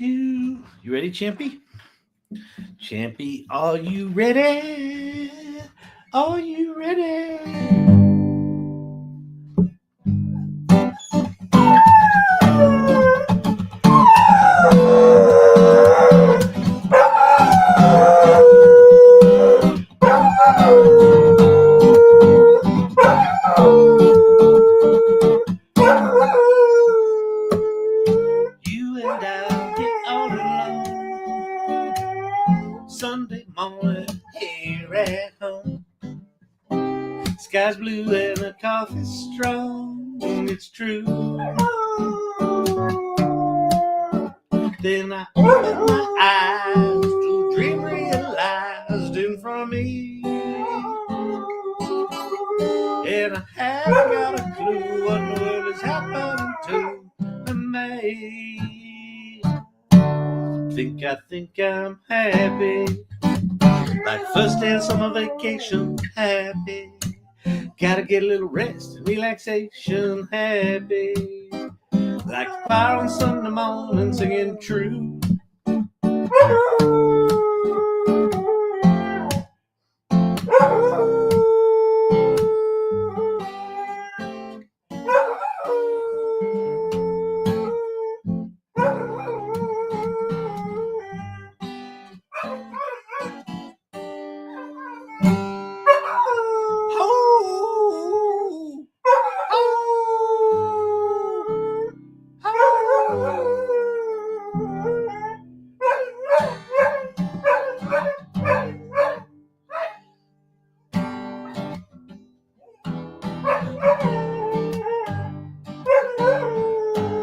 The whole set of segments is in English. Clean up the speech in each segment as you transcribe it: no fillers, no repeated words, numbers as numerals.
You ready, Champy? Champy, are you ready? Are you ready? Sunday morning here at home. Sky's blue and the coffee's strong, and it's true. Then I opened my eyes to a dream realized in front of me, and I haven't got a clue what the world is happening to me. I think I'm happy, like first day of summer vacation, happy. Gotta get a little rest and relaxation, happy. Like the choir on Sunday morning singing true.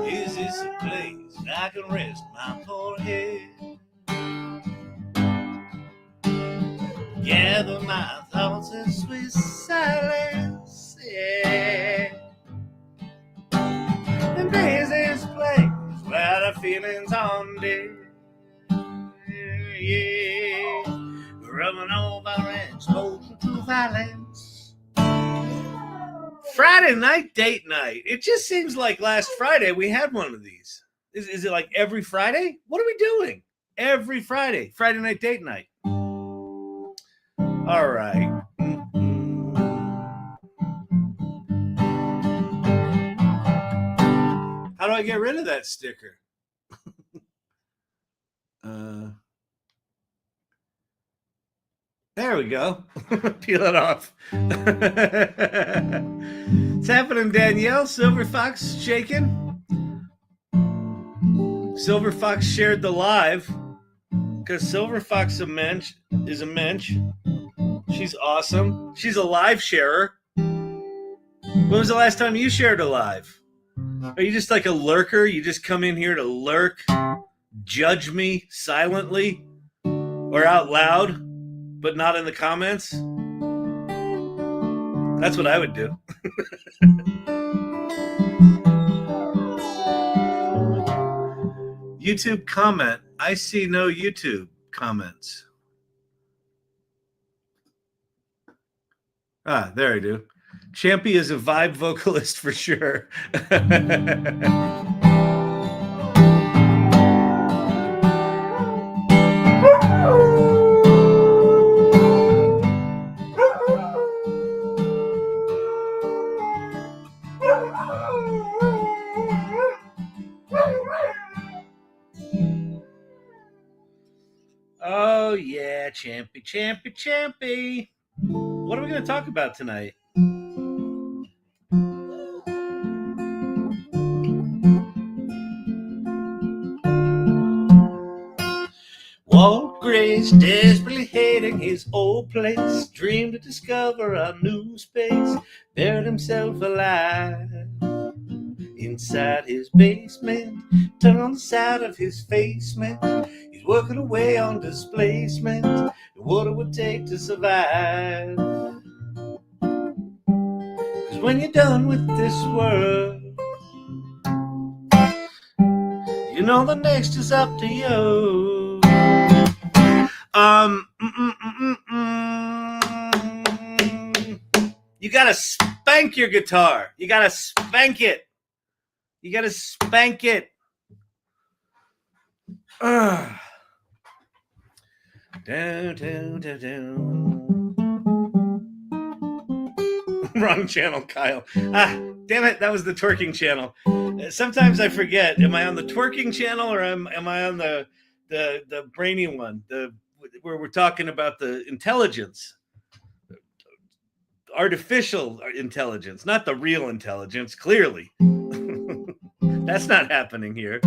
Is this a place I can rest my poor head? Gather my thoughts in sweet silence, yeah. And there's this place where the feelings on dead, yeah. Rubbing over and smoking to violence. Friday night date night. It just seems like last Friday we had one of these. Is it like every Friday? What are we doing? Every Friday. Friday night date night. All right. How do I get rid of that sticker? There we go. Peel it off. It's happening, Danielle. Silver Fox shaking. Silver Fox shared the live because Silver Fox is a mensch. She's awesome. She's a live sharer. When was the last time you shared a live? Are you just like a lurker? You just come in here to lurk, judge me silently or out loud, but not in the comments? That's what I would do. YouTube comment. I see no YouTube comments. Ah, there I do. Champy is a vibe vocalist for sure. Oh yeah, Champy, Champy, Champy. What are we going to talk about tonight? Walt Grace, desperately hating his old place, dreamed to discover a new space, buried himself alive inside his basement, turned on the side of his facement. He's working away on displacement and what it would take to survive. 'Cause when you're done with this world, you know the next is up to you. You gotta spank your guitar. You gotta spank it. You gotta spank it. Down, down, down, down. Wrong channel, Kyle. Damn it, that was the twerking channel. Sometimes I forget. Am I on the twerking channel or am I on the brainy one? Where we're talking about the intelligence, artificial intelligence, not the real intelligence. Clearly, that's not happening here.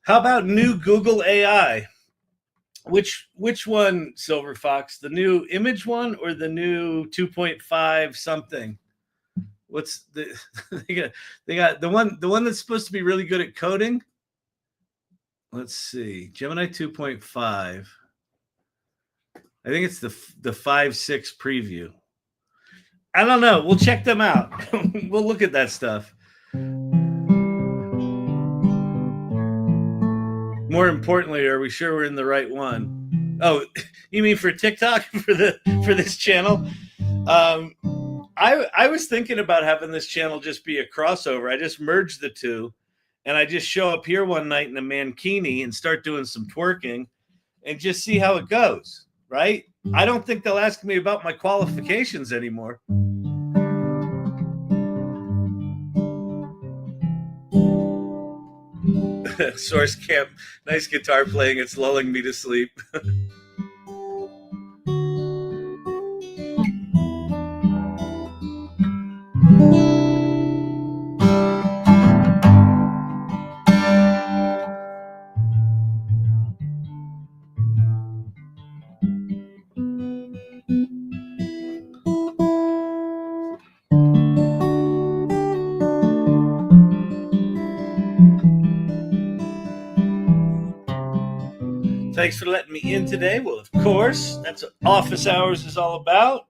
How about new Google AI? Which one, Silver Fox? The new image one or the new 2.5 something? What's the they got the one that's supposed to be really good at coding? Let's see. Gemini 2.5. I think it's the 5.6 preview. I don't know. We'll check them out. We'll look at that stuff. More importantly, are we sure we're in the right one? Oh, you mean for TikTok for this channel? I was thinking about having this channel just be a crossover. I just merged the two, and I just show up here one night in a mankini and start doing some twerking, and just see how it goes. Right? I don't think they'll ask me about my qualifications anymore. Source Camp, nice guitar playing. It's lulling me to sleep. Thanks for letting me in today. Well, of course, that's what office hours is all about.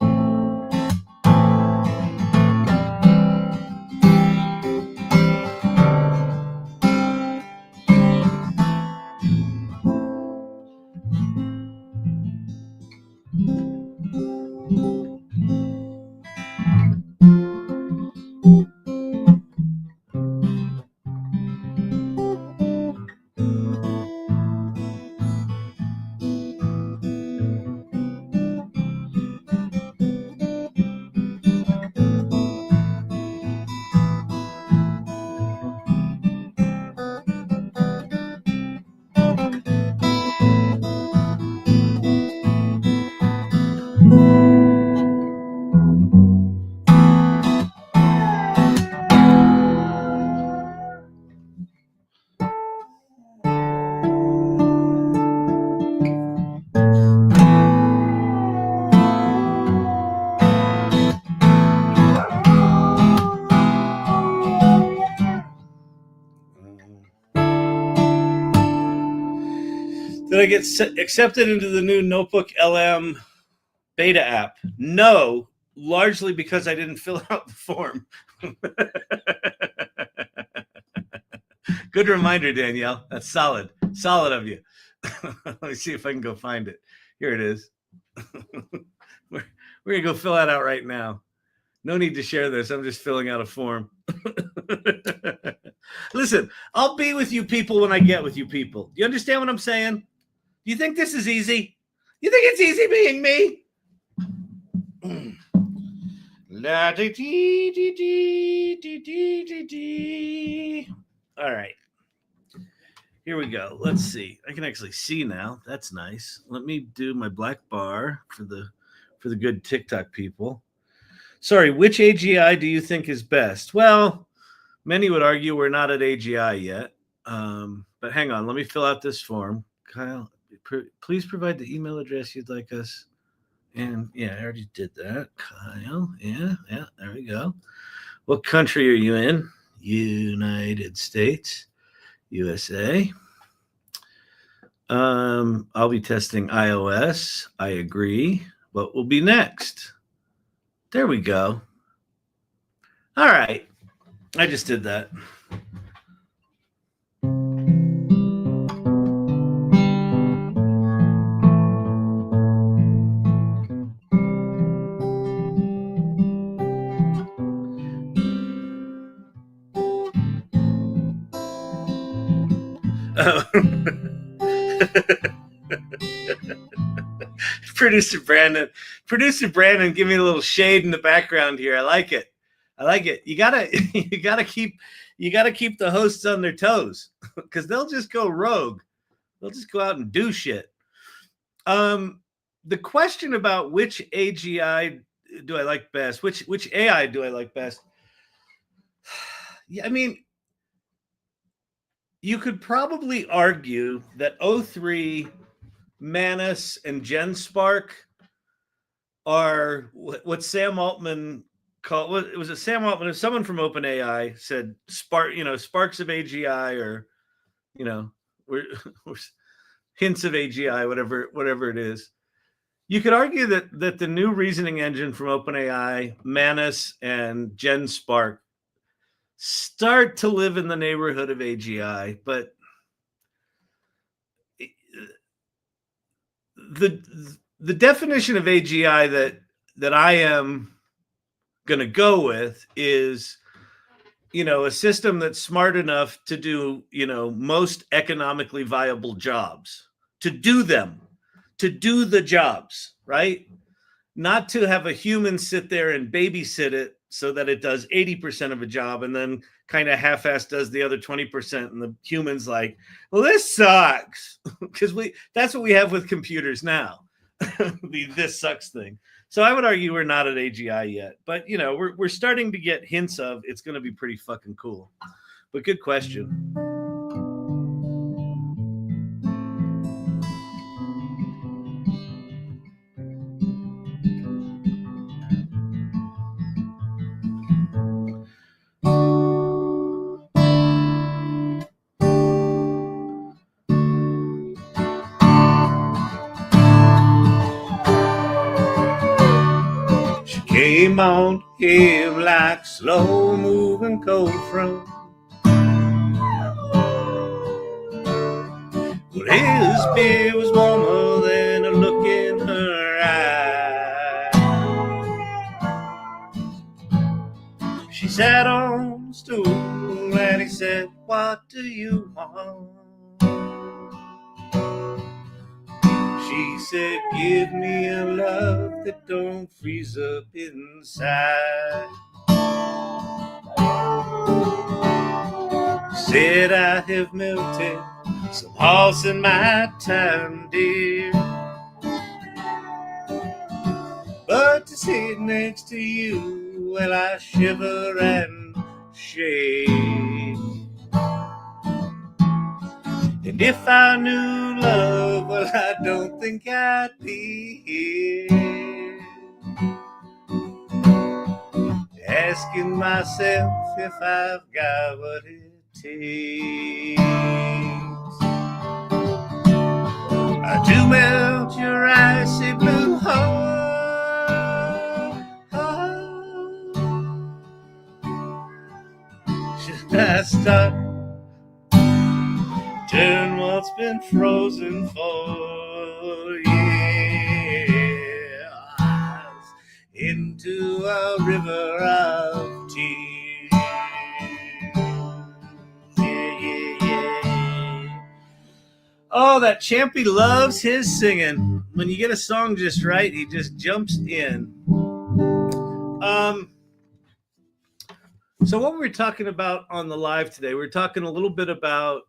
Did I get accepted into the new Notebook LM beta app? No, largely because I didn't fill out the form. Good reminder, Danielle. That's solid. Solid of you. Let me see if I can go find it. Here it is. We're going to go fill that out right now. No need to share this. I'm just filling out a form. Listen, I'll be with you people when I get with you people. You understand what I'm saying? Do you think this is easy? You think it's easy being me? All right. Here we go. Let's see. I can actually see now. That's nice. Let me do my black bar for the good TikTok people. Sorry, which AGI do you think is best? Well, Many would argue we're not at AGI yet. But hang on, let me fill out this form. Kyle, please provide the email address you'd like us. And yeah, I already did that. Kyle, yeah, there we go. What country are you in? United States, USA. I'll be testing iOS. I agree. What will be next? There we go. All right. I just did that. Producer Brandon, give me a little shade in the background here. I like it. You gotta keep the hosts on their toes, because they'll just go rogue. They'll just go out and do shit. The question about which AGI do I like best, which AI do I like best? Yeah, I mean, you could probably argue that O3, Manus, and Genspark are what Sam Altman called. It was a Sam Altman. Someone from OpenAI said sparks of AGI, or we're hints of AGI, whatever it is. You could argue that the new reasoning engine from OpenAI, Manus, and Genspark start to live in the neighborhood of AGI, but the definition of AGI that I am going to go with is, a system that's smart enough to do, most economically viable jobs, to do the jobs, right? Not to have a human sit there and babysit it so that it does 80% of a job and then kind of half-ass does the other 20%. And the human's like, well, this sucks. Because that's what we have with computers now. The this sucks thing. So I would argue we're not at AGI yet. But, we're starting to get hints of it's going to be pretty fucking cool. But good question. Came on him like slow-moving cold front. But his beer was warmer than a look in her eye. She sat on the stool and he said, what do you want? She said, give me a love that don't freeze up inside. Said, I have melted some hearts in my time, dear. But to sit next to you, well, I shiver and shake. And if I knew love, well, I don't think I'd be here, asking myself if I've got what it takes. I do melt your icy blue heart. Should I start? Turn what's been frozen for years into a river of tears. Yeah. Oh, that Champy loves his singing. When you get a song just right, he just jumps in. So what we were talking about on the live today, we were talking a little bit about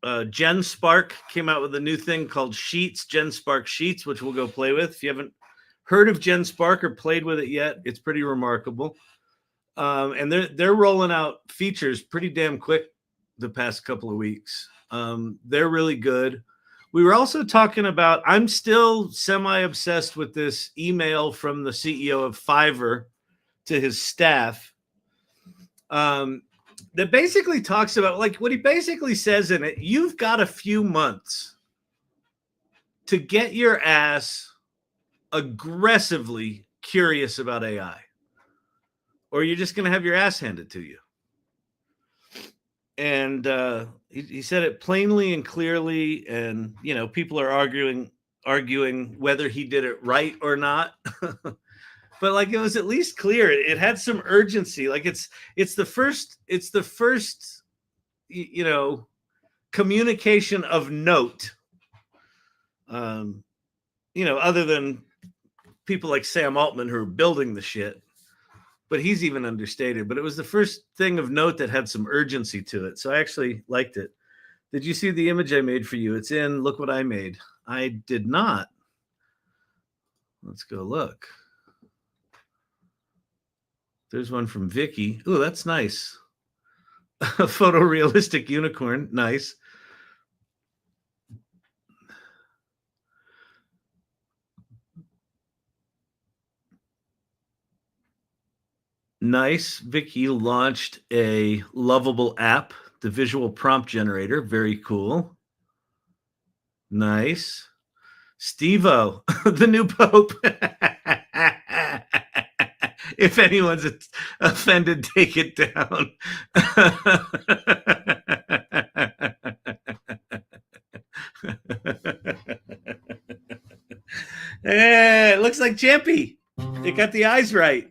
Genspark came out with a new thing called Sheets, Genspark Sheets, which we'll go play with. If you haven't heard of Genspark or played with it yet. It's pretty remarkable. And they're rolling out features pretty damn quick the past couple of weeks. They're really good. We were also talking about, I'm still semi-obsessed with this email from the CEO of Fiverr to his staff that basically talks about, like, what he basically says in it, you've got a few months to get your ass aggressively curious about AI, or you're just going to have your ass handed to you. And he said it plainly and clearly, and you know, people are arguing whether he did it right or not. But like, it was at least clear. It had some urgency. Like it's the first you know, communication of note. You know, other than people like Sam Altman who are building the shit. But he's even understated. But it was the first thing of note that had some urgency to it. So I actually liked it. Did you see the image I made for you? It's in Look What I Made. I did not. Let's go look. There's one from Vicky. Ooh, that's nice. A photorealistic unicorn. Nice. Nice. Vicky launched a lovable app, the visual prompt generator. Very cool. Nice. Steve-O, the new pope. If anyone's offended, take it down. It looks like Champy. It got the eyes right.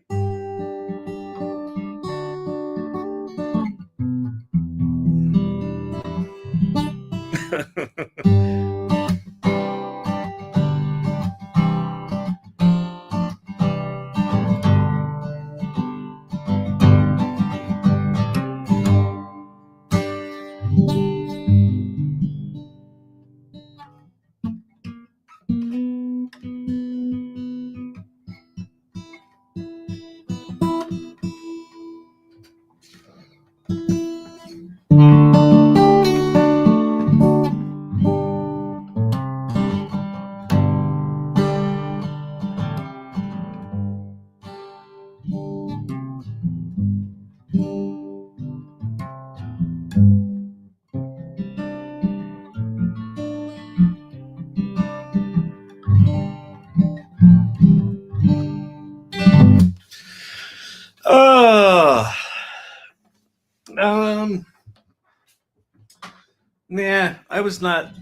Yeah, I was not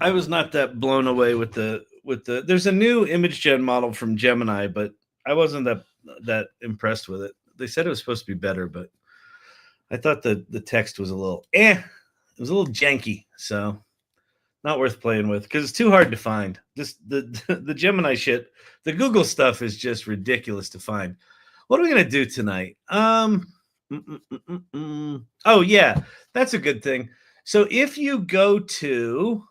that blown away with the there's a new image gen model from Gemini, but I wasn't that impressed with it. They said it was supposed to be better, but I thought the text was a little it was a little janky, so not worth playing with because it's too hard to find. Just the Gemini shit, the Google stuff is just ridiculous to find. What are we gonna do tonight? Oh yeah, that's a good thing. So if you go to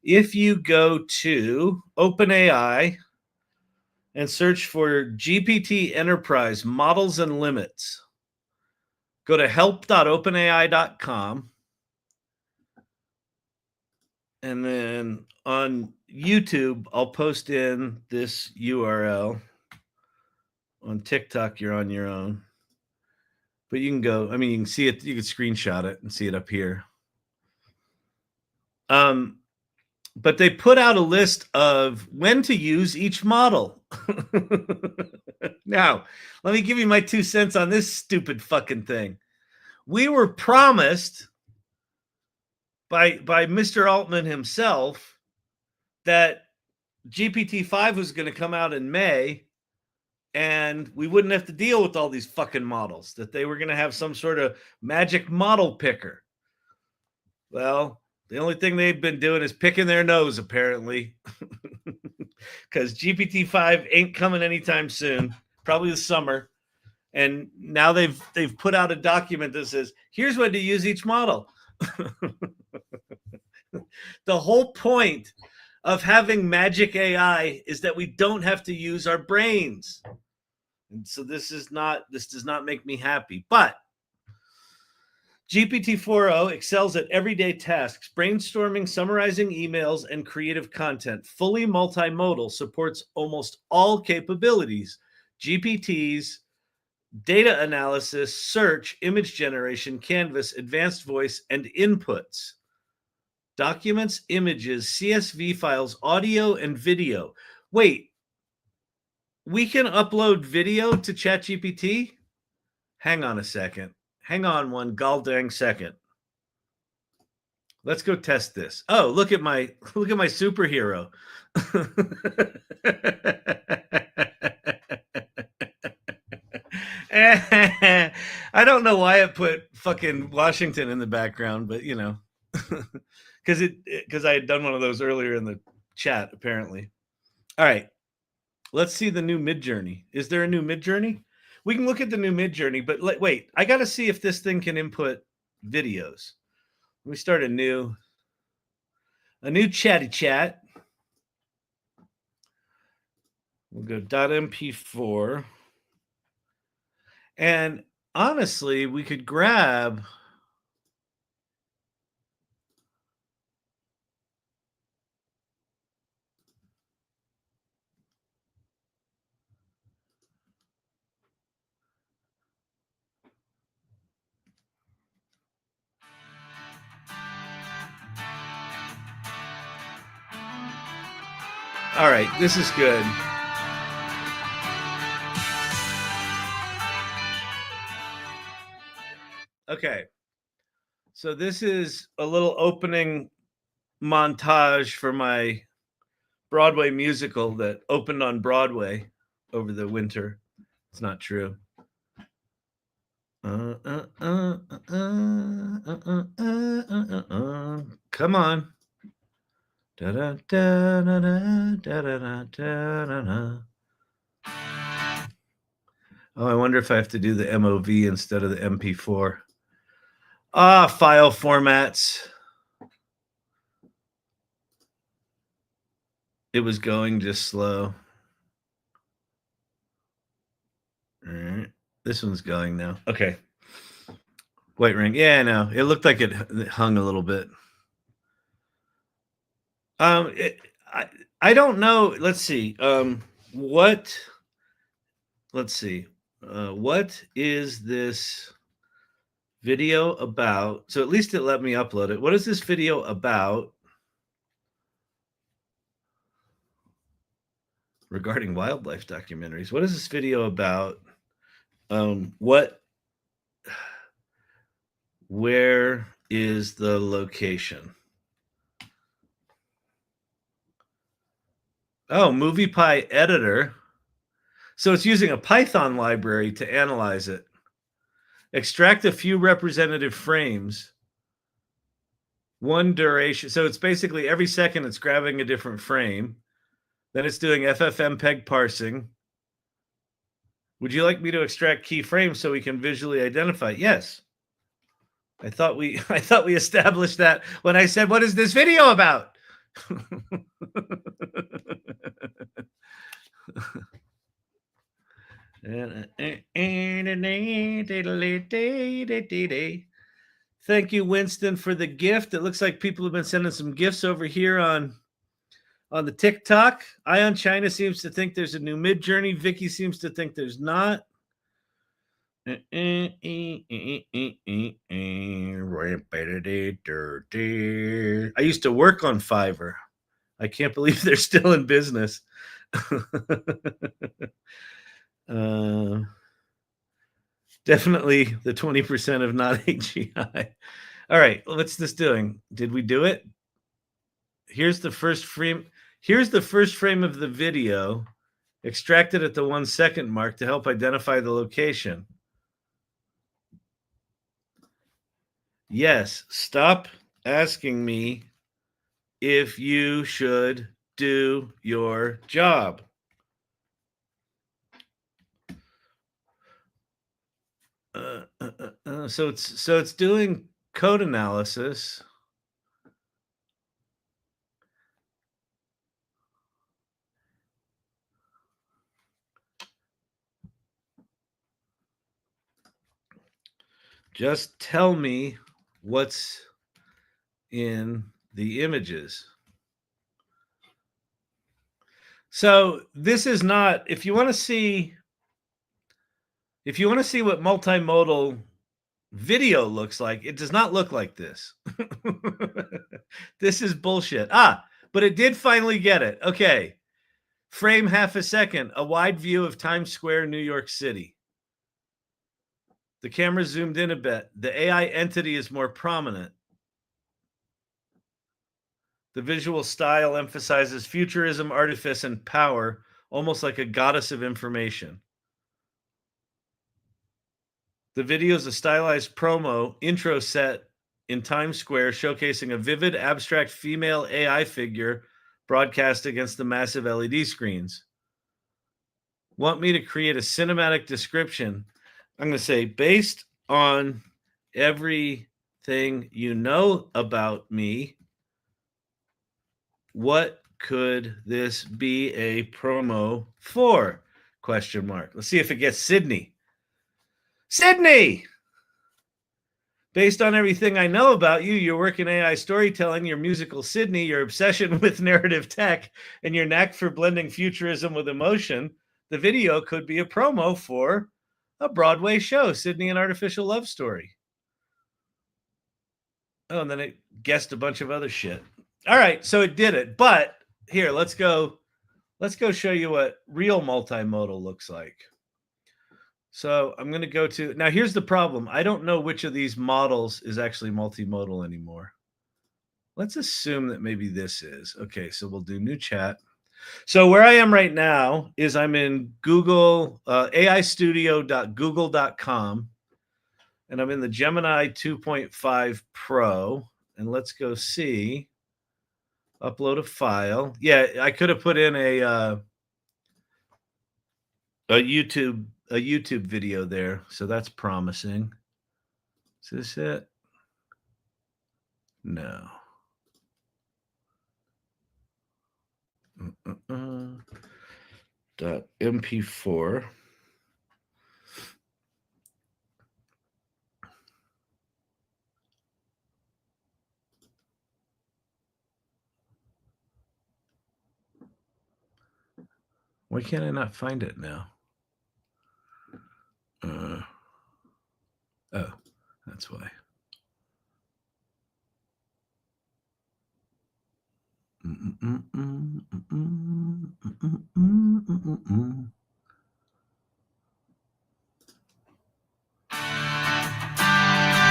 if you go to OpenAI and search for GPT Enterprise Models and Limits, go to help.openai.com, and then on YouTube, I'll post in this URL. On TikTok, you're on your own. But you can go, I mean, you can see it, you can screenshot it and see it up here. But they put out a list of when to use each model. Now, let me give you my 2 cents on this stupid fucking thing. We were promised by Mr. Altman himself that GPT-5 was going to come out in May, and we wouldn't have to deal with all these fucking models, that they were going to have some sort of magic model picker. Well, the only thing they've been doing is picking their nose, apparently, because GPT-5 ain't coming anytime soon, probably this summer. And now they've put out a document that says, here's when to use each model. The whole point of having magic AI is that we don't have to use our brains. And so this does not make me happy. But GPT-4o excels at everyday tasks, brainstorming, summarizing emails, and creative content. Fully multimodal, supports almost all capabilities. GPTs, data analysis, search, image generation, canvas, advanced voice, and inputs. Documents, images, CSV files, audio, and video. Wait, we can upload video to ChatGPT? Hang on a second. Hang on one goddamn second. Let's go test this. Oh, look at my superhero. I don't know why it put fucking Washington in the background, but you know, because I had done one of those earlier in the chat, apparently. All right, let's see the new Midjourney. Is there a new Midjourney? We can look at the new Midjourney, but wait, I got to see if this thing can input videos. Let me start a new chatty chat. We'll go .mp4. And honestly, we could grab all right, this is good. Okay. So this is a little opening montage for my Broadway musical that opened on Broadway over the winter. It's not true. Come on. Oh, I wonder if I have to do the MOV instead of the MP4. File formats. It was going just slow. All right. This one's going now. Okay. White ring. Yeah, no. It looked like it hung a little bit. I don't know. Let's see. What is this video about? So at least it let me upload it. What is this video about? Regarding wildlife documentaries. What is this video about? Where is the location? Oh, MoviePy editor. So it's using a Python library to analyze it. Extract a few representative frames. One duration. So it's basically every second it's grabbing a different frame. Then it's doing FFmpeg parsing. Would you like me to extract key frames so we can visually identify? Yes. I thought we established that when I said, what is this video about? Thank you, Winston, for the gift. It looks like people have been sending some gifts over here on the TikTok. Ion China seems to think there's a new Midjourney. Vicky seems to think there's not. I used to work on Fiverr. I can't believe they're still in business. Definitely the 20% of not AGI. All right, what's this doing? Did we do it? Here's the first frame. Here's the first frame of the video, extracted at the 1 second mark to help identify the location. Yes, stop asking me if you should do your job. So it's doing code analysis. Just tell me what's in the images. So this is not, if you want to see what multimodal video looks like, it does not look like this. This is bullshit. But it did finally get it. Okay. Frame half a second, a wide view of Times Square, New York City. The camera zoomed in a bit. The AI entity is more prominent. The visual style emphasizes futurism, artifice, and power, almost like a goddess of information. The video is a stylized promo intro set in Times Square, showcasing a vivid, abstract female AI figure broadcast against the massive LED screens. Want me to create a cinematic description? I'm going to say, based on everything you know about me, what could this be a promo for? Question mark. Let's see if it gets Sydney. Sydney! Based on everything I know about you, your work in AI storytelling, your musical Sydney, your obsession with narrative tech, and your knack for blending futurism with emotion, the video could be a promo for a Broadway show, Sydney, an Artificial Love Story. Oh, and then it guessed a bunch of other shit. All right, so it did it. But here, let's go show you what real multimodal looks like. So I'm going to go to, now here's the problem. I don't know which of these models is actually multimodal anymore. Let's assume that maybe this is. Okay, so we'll do new chat. So where I am right now is I'm in Google, aistudio.google.com, and I'm in the Gemini 2.5 Pro, and let's go see, upload a file. Yeah, I could have put in a YouTube video there, so that's promising. Is this it? No. .mp4. Why can't I not find it now? Oh, that's why.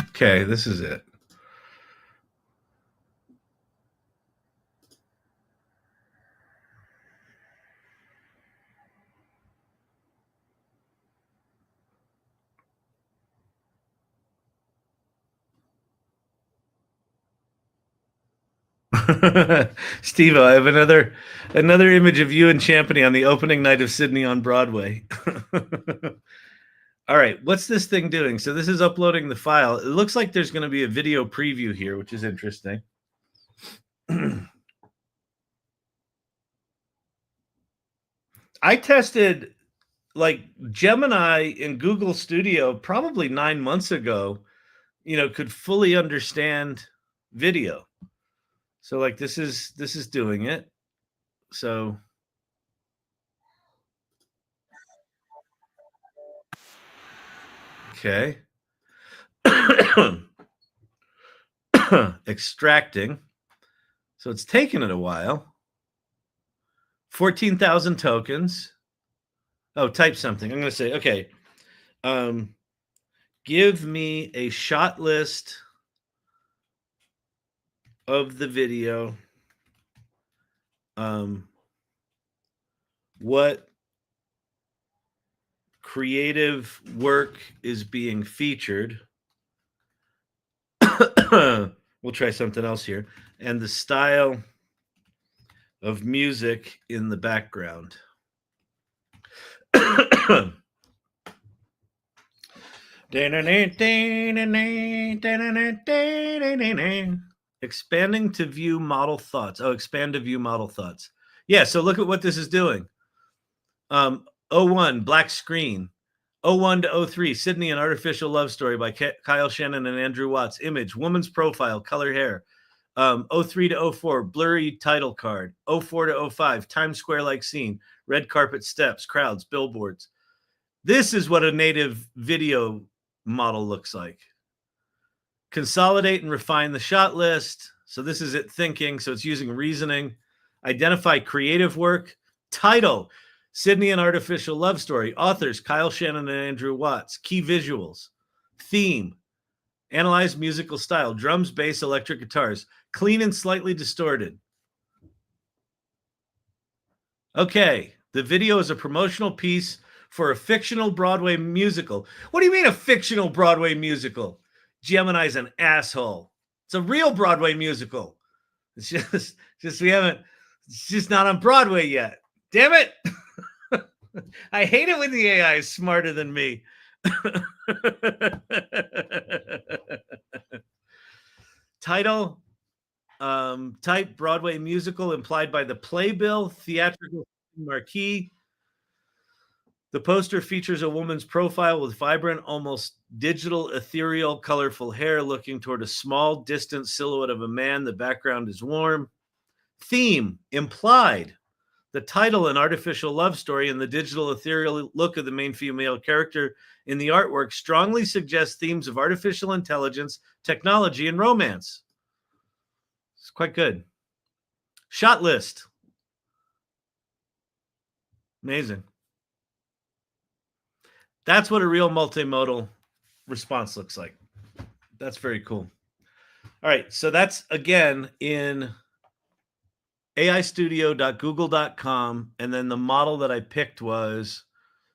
Okay, this is it. Steve, I have another image of you and Champney on the opening night of Sydney on Broadway. All right, what's this thing doing? So this is uploading the file. It looks like there's going to be a video preview here, which is interesting. I tested like Gemini in Google Studio probably 9 months ago, could fully understand video. So like this is doing it. So okay. Extracting. So it's taken it a while. 14,000 tokens. Oh, type something. I'm going to say, okay, give me a shot list of the video. What creative work is being featured? We'll try something else here. And the style of music in the background. Expanding to view model thoughts. Oh, expand to view model thoughts. Yeah, so look at what this is doing. 01, black screen. 01 to 03, Sydney, an artificial love story by Kyle Shannon and Andrew Watts. Image, woman's profile, color hair. 03 to 04, blurry title card. 04 to 05, Times Square like scene. Red carpet steps, crowds, billboards. This is what a native video model looks like. Consolidate and refine the shot list. So this is it thinking. So it's using reasoning. Identify creative work. Title, Sydney, an artificial love story. Authors, Kyle Shannon and Andrew Watts. Key visuals. Theme, analyze musical style. Drums, bass, electric guitars. Clean and slightly distorted. Okay, the video is a promotional piece for a fictional Broadway musical. What do you mean a fictional Broadway musical? Gemini's an asshole. It's a real Broadway musical. It's just it's just not on Broadway yet. Damn it. I hate it when the AI is smarter than me. Title, type Broadway musical implied by the playbill, theatrical marquee. The poster features a woman's profile with vibrant, almost digital, ethereal, colorful hair looking toward a small, distant silhouette of a man. The background is warm. Theme, implied. The title, an artificial love story, and the digital, ethereal look of the main female character in the artwork strongly suggests themes of artificial intelligence, technology, and romance. It's quite good. Shot list. Amazing. That's what a real multimodal response looks like. That's very cool. All right, so that's, again, in aistudio.google.com, and then the model that I picked was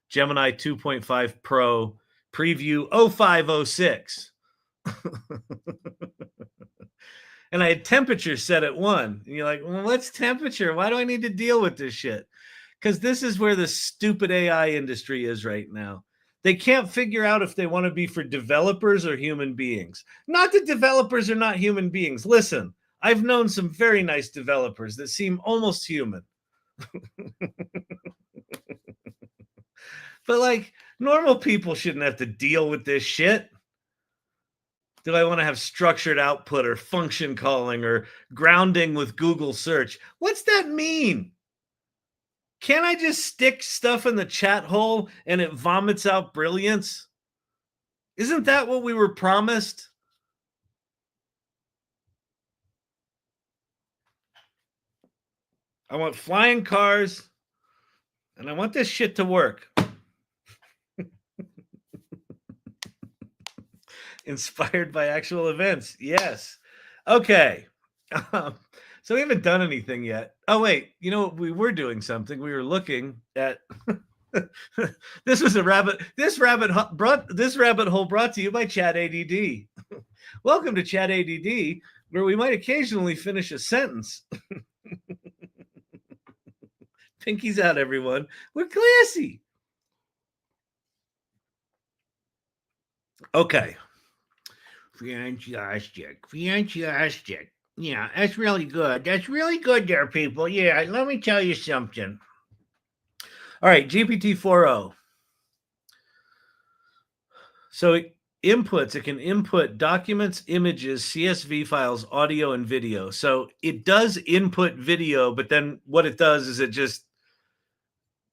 Gemini 2.5 Pro Preview 0506. And I had temperature set at 1. And you're like, well, what's temperature? Why do I need to deal with this shit? Because this is where the stupid AI industry is right now. They can't figure out if they want to be for developers or human beings. Not that developers are not human beings. Listen, I've known some very nice developers that seem almost human. But like, normal people shouldn't have to deal with this shit. Do I want to have structured output or function calling or grounding with Google search? What's that mean? Can't I just stick stuff in the chat hole and it vomits out brilliance? Isn't that what we were promised? I want flying cars and I want this shit to work. Inspired by actual events. Yes. Okay. So we haven't done anything yet. Oh, wait. You know, we were doing something. We were looking at this rabbit hole brought to you by Chat-ADD. Welcome to Chat-ADD, where we might occasionally finish a sentence. Pinkies out, everyone. We're classy. Okay. Fantastic. Yeah, that's really good. That's really good there, people. Yeah, let me tell you something. All right, GPT-4o. So it can input documents, images, CSV files, audio, and video. So it does input video, but then what it does is it just,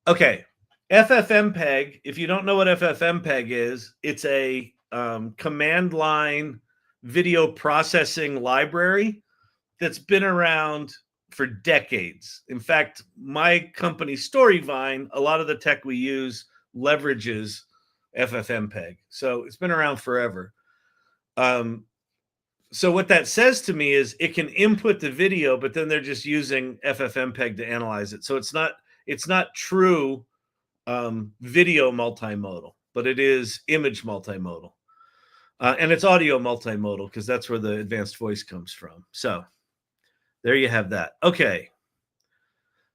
okay, FFmpeg, if you don't know what FFmpeg is, it's a command line video processing library that's been around for decades. In fact, my company Storyvine, a lot of the tech we use leverages FFmpeg. So it's been around forever. So what that says to me is it can input the video, but then they're just using FFmpeg to analyze it. So it's not true video multimodal, but it is image multimodal. And it's audio multimodal because that's where the advanced voice comes from. So there you have that. Okay.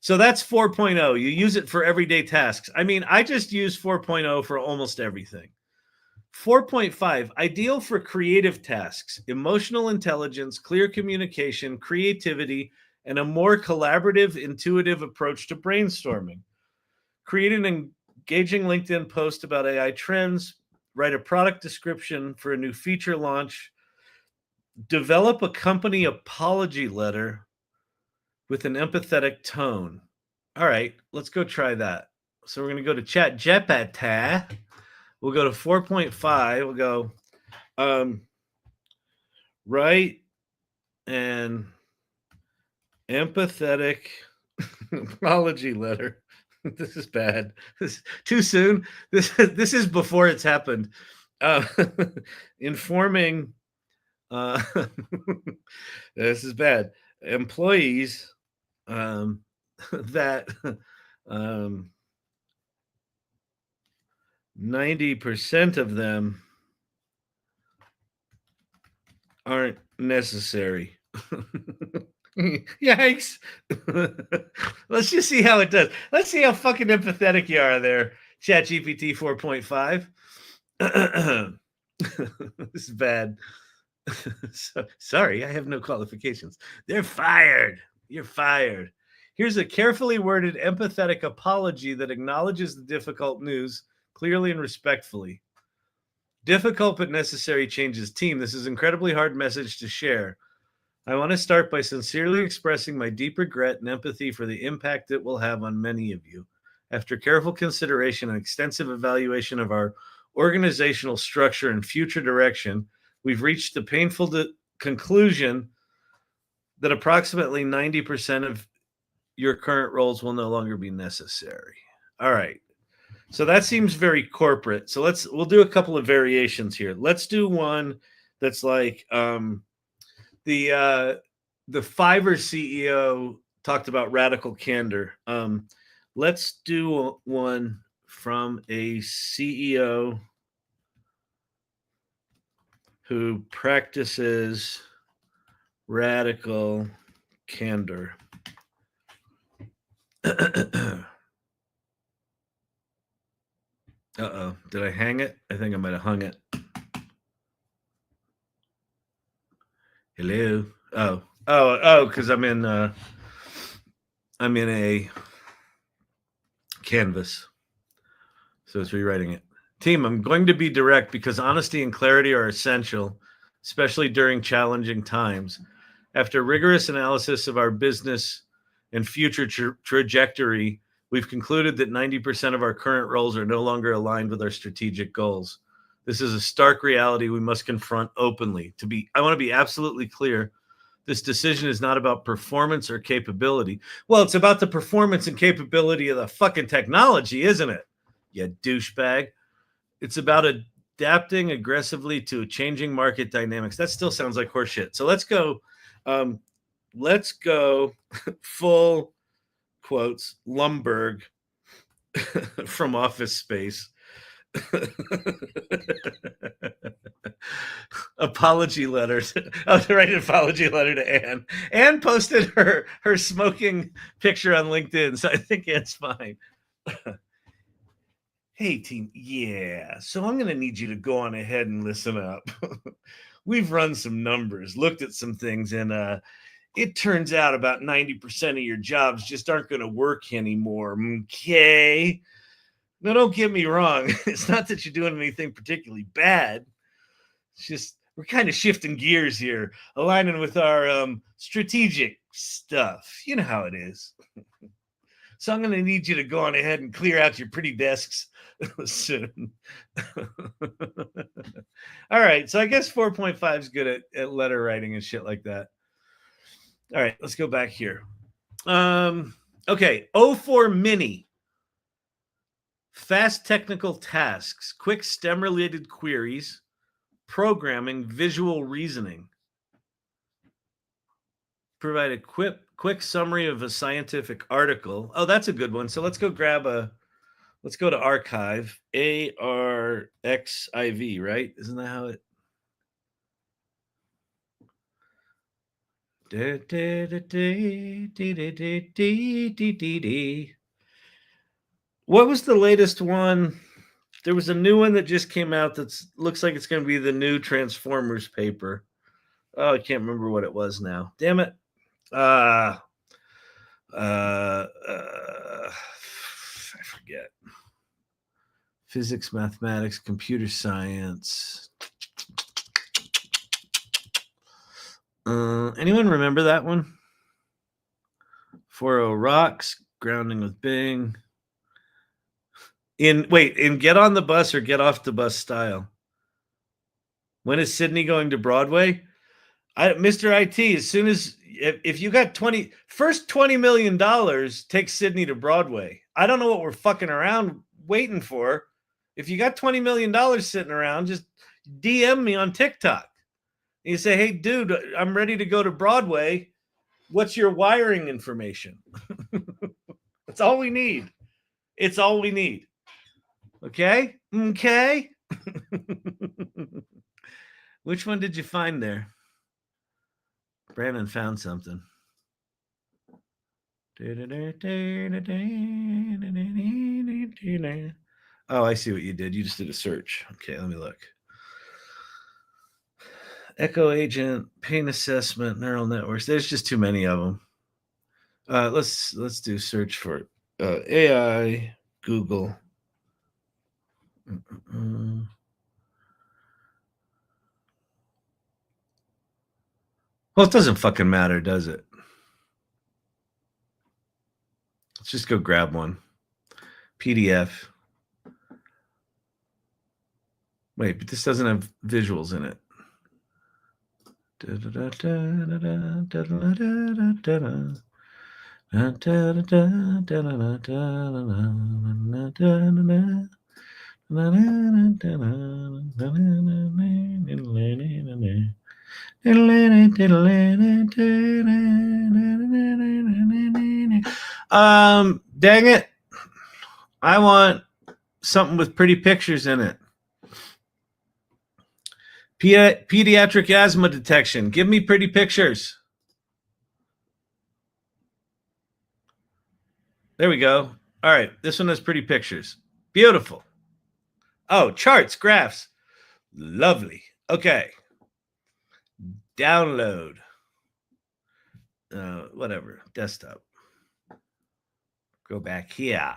So that's 4.0. You use it for everyday tasks. I mean, I just use 4.0 for almost everything. 4.5, ideal for creative tasks, emotional intelligence, clear communication, creativity, and a more collaborative, intuitive approach to brainstorming. Create an engaging LinkedIn post about AI trends, write a product description for a new feature launch, develop a company apology letter with an empathetic tone. All right, let's go try that. So we're going to go to Chatgpt. We'll go to 4.5. We'll go write an empathetic apology letter. This is bad. This is too soon. This is before it's happened. Informing this is bad. Employees that 90% of them aren't necessary. Yikes. Let's just see how it does. Let's see how fucking empathetic you are there, ChatGPT 4.5. This is bad. Sorry, I have no qualifications. They're fired. You're fired. Here's a carefully worded, empathetic apology that acknowledges the difficult news clearly and respectfully. Difficult but necessary changes, team. This is an incredibly hard message to share. I want to start by sincerely expressing my deep regret and empathy for the impact it will have on many of you. After careful consideration and extensive evaluation of our organizational structure and future direction, we've reached the painful conclusion that approximately 90% of your current roles will no longer be necessary. All right. So that seems very corporate. So we'll do a couple of variations here. Let's do one that's like the Fiverr CEO talked about radical candor. Let's do one from a CEO who practices radical candor. Uh-oh. Did I hang it? I think I might have hung it. Hello. Oh, because I'm in a canvas. So it's rewriting it. Team, I'm going to be direct because honesty and clarity are essential, especially during challenging times. After rigorous analysis of our business and future trajectory, we've concluded that 90% of our current roles are no longer aligned with our strategic goals. This is a stark reality we must confront openly. I want to be absolutely clear. This decision is not about performance or capability. Well, it's about the performance and capability of the fucking technology, isn't it? You douchebag. It's about adapting aggressively to changing market dynamics. That still sounds like horseshit. So let's go full quotes Lumberg from Office Space. Apology letters. I was writing an apology letter to Anne. Anne posted her smoking picture on LinkedIn, so I think Anne's fine. Hey, team. Yeah, so I'm going to need you to go on ahead and listen up. We've run some numbers, looked at some things, and it turns out about 90% of your jobs just aren't going to work anymore. Okay? Now, don't get me wrong. It's not that you're doing anything particularly bad. It's just we're kind of shifting gears here, aligning with our strategic stuff. You know how it is. So I'm going to need you to go on ahead and clear out your pretty desks soon. All right. So I guess 4.5 is good at letter writing and shit like that. All right. Let's go back here. Okay. 04 Mini. Fast technical tasks, quick STEM-related queries, programming, visual reasoning. Provide a quick summary of a scientific article. Oh, that's a good one. So let's go to archive, ARXIV, right? Isn't that how it? What was the latest one There was a new one that just came out that looks like it's going to be the new Transformers paper. Oh, I can't remember what it was now. Damn it. I forget. Physics, mathematics, computer science. Anyone remember that one? 4.0 rocks, grounding with Bing. In Get on the Bus or Get Off the Bus style. When is Sydney going to Broadway? Mr. IT, as soon as if you got first $20 million, take Sydney to Broadway. I don't know what we're fucking around waiting for. If you got $20 million sitting around, just DM me on TikTok. And you say, hey, dude, I'm ready to go to Broadway. What's your wiring information? That's all we need. It's all we need. Okay? Okay? Which one did you find there? Brandon found something. Oh, I see what you did. You just did a search. Okay, let me look. Echo agent, pain assessment, neural networks. There's just too many of them. Let's do search for AI, Google. Well, it doesn't fucking matter, does it? Let's just go grab one. PDF. Wait, but this doesn't have visuals in it. Dang it. I want something with pretty pictures in it. Pediatric asthma detection. Give me pretty pictures. There we go. All right. This one has pretty pictures. Beautiful. Oh, charts, graphs. Lovely. Okay. Download. Whatever. Desktop. Go back here.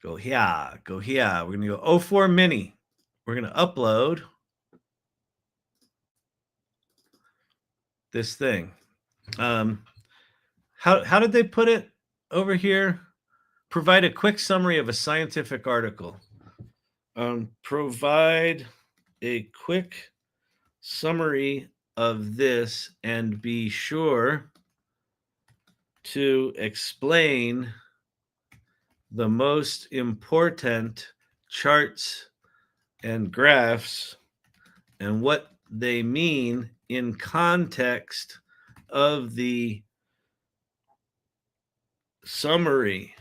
Go here. Go here. We're going to go 04 Mini. We're going to upload this thing. How did they put it over here? Provide a quick summary of a scientific article. Provide a quick summary of this and be sure to explain the most important charts and graphs and what they mean in context of the summary.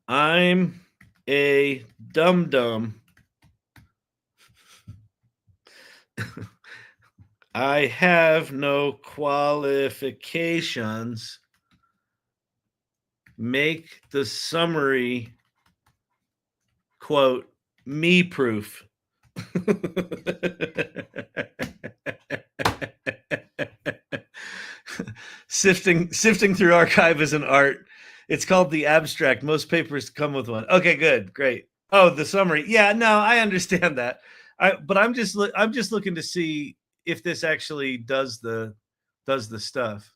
I'm a dum-dum. I have no qualifications. Make the summary, quote, me proof. Sifting through archive is an art. It's called the abstract. Most papers come with one. Okay, good, great. Oh, the summary. Yeah, no, I understand that. But I'm just looking to see if this actually does the stuff.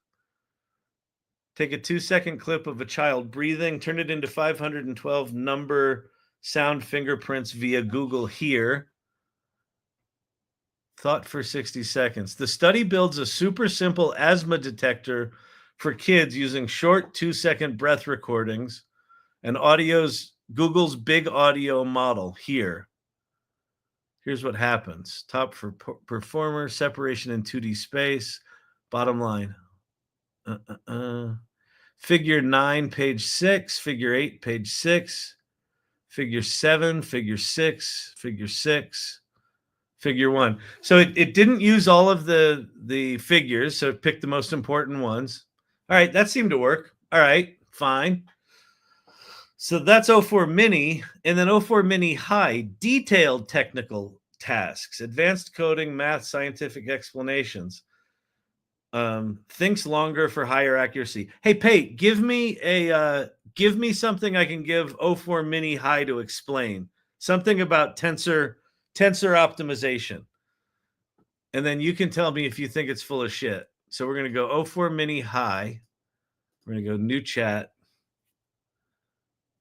Take a 2-second clip of a child breathing, turn it into 512 number sound fingerprints via Google here. Thought for 60 seconds. The study builds a super simple asthma detector for kids using short 2-second breath recordings and Google's big audio model here. Here's what happens. Top for performer, separation in 2D space, bottom line. Figure 9, page 6, figure 8, page 6, figure 7, figure 6, figure 6, figure 1. So it didn't use all of the figures, so it picked the most important ones. All right, that seemed to work. All right, fine. So that's 04 Mini, and then 04 Mini High, detailed technical tasks, advanced coding, math, scientific explanations. Thinks longer for higher accuracy. Hey, Pate, give me something I can give 04 Mini High to explain. Something about tensor optimization. And then you can tell me if you think it's full of shit. So we're going to go 04 Mini High. We're going to go new chat.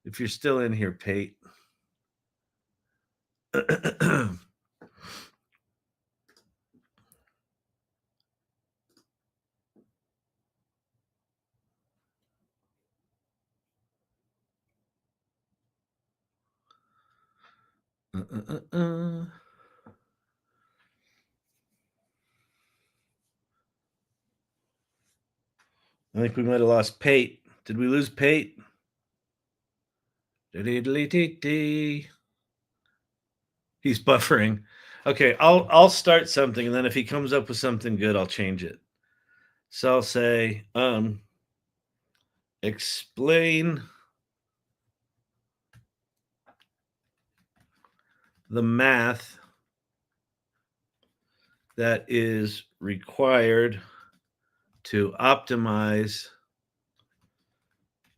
If you're still in here, Pate. I think we might have lost Pate. Did we lose Pate? He's buffering. Okay, I'll start something, and then if he comes up with something good, I'll change it. So I'll say, explain the math that is required to optimize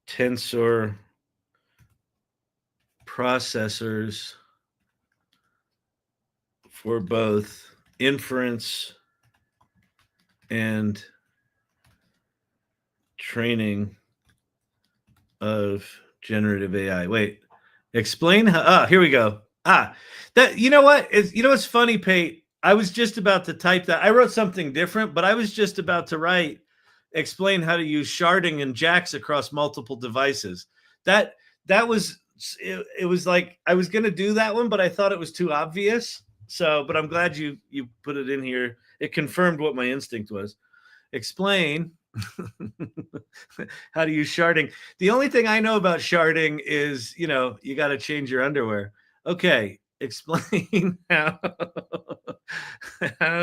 tensor processors for both inference and training of generative AI. Wait, explain how, here we go. That, you know what? What's funny, Pate? I was just about to type that. I wrote something different, but I was just about to write, explain how to use sharding and jacks across multiple devices. That was, it was like, I was going to do that one, but I thought it was too obvious. So, but I'm glad you put it in here. It confirmed what my instinct was. Explain how to use sharding. The only thing I know about sharding is, you got to change your underwear. Okay, explain how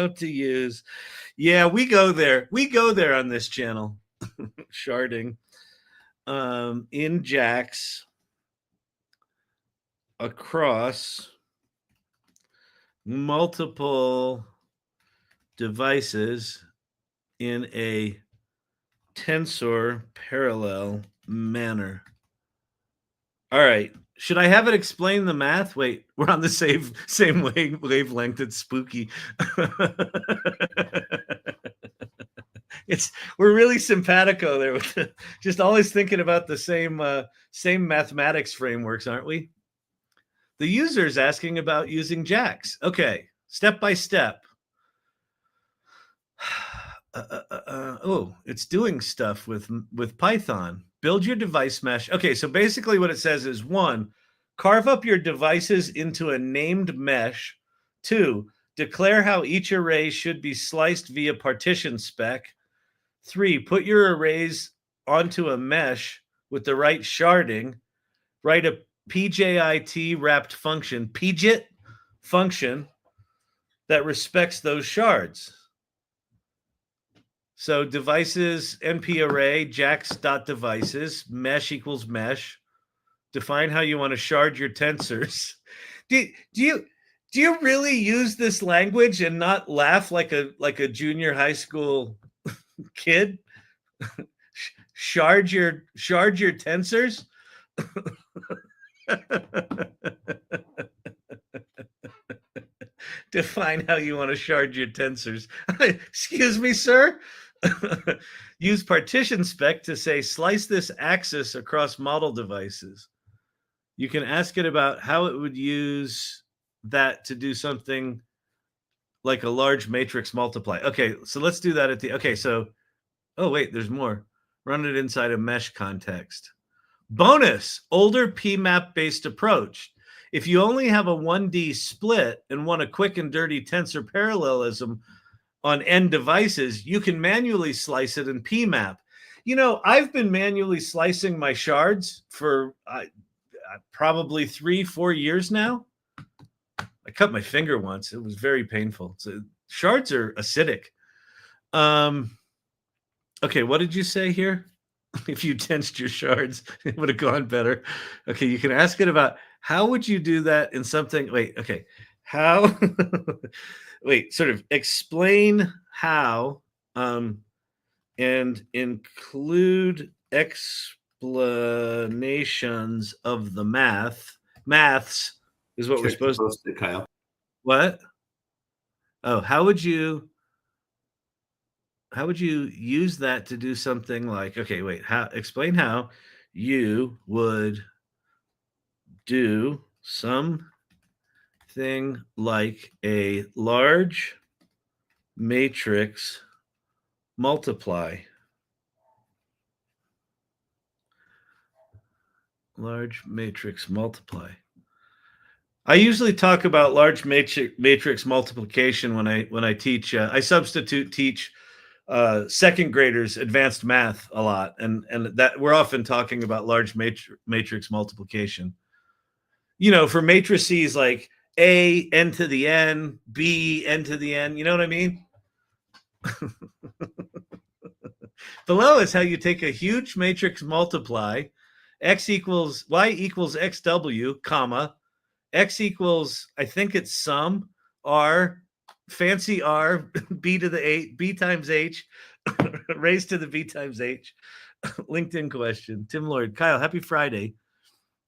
to use. Yeah, we go there. We go there on this channel. Sharding in jacks across multiple devices in a tensor parallel manner. All right. Should I have it explain the math? Wait, we're on the same wavelength. It's spooky. We're really simpatico there with just always thinking about the same mathematics frameworks, aren't we? The user is asking about using jacks. Okay, step by step. Oh, it's doing stuff with Python. Build your device mesh. Okay, so basically what it says is 1, carve up your devices into a named mesh. 2, declare how each array should be sliced via partition spec. 3, put your arrays onto a mesh with the right sharding. Write a PJIT wrapped function, PJIT function that respects those shards. So devices, NP array, jacks.devices, mesh equals mesh. Define how you want to shard your tensors. Do you really use this language and not laugh like a junior high school kid? Shard your tensors? Define how you want to shard your tensors. Excuse me, sir? Use partition spec to say slice this axis across model devices. You can ask it about how it would use that to do something like a large matrix multiply. Okay, so let's do that at the, okay, so, oh wait, there's more. Run it inside a mesh context. Bonus, older PMAP based approach. If you only have a 1D split and want a quick and dirty tensor parallelism on n devices, you can manually slice it in PMAP. I've been manually slicing my shards for probably 3-4 years now. I cut my finger once. It was very painful. So shards are acidic. Okay, what did you say here? If you tensed your shards, it would have gone better. Okay, you can ask it about how would you do that in something. Wait, okay. How wait, sort of explain how and include explanations of the maths is what we're supposed to post it, Kyle. what? Oh, how would you use that to do something like, okay, wait, how explain how you would do something like a large matrix multiply. Large matrix multiply. I usually talk about large matrix multiplication when I teach. I substitute teach second graders advanced math a lot, and that we're often talking about large matrix multiplication. You know, for matrices like A n to the n, B n to the n. You know what I mean? Below is how you take a huge matrix multiply, x equals y equals xw, comma, x equals, I think it's sum, r, fancy r, b to the 8, b times h, raised to the b times h. LinkedIn question. Tim Lloyd. Kyle, happy Friday.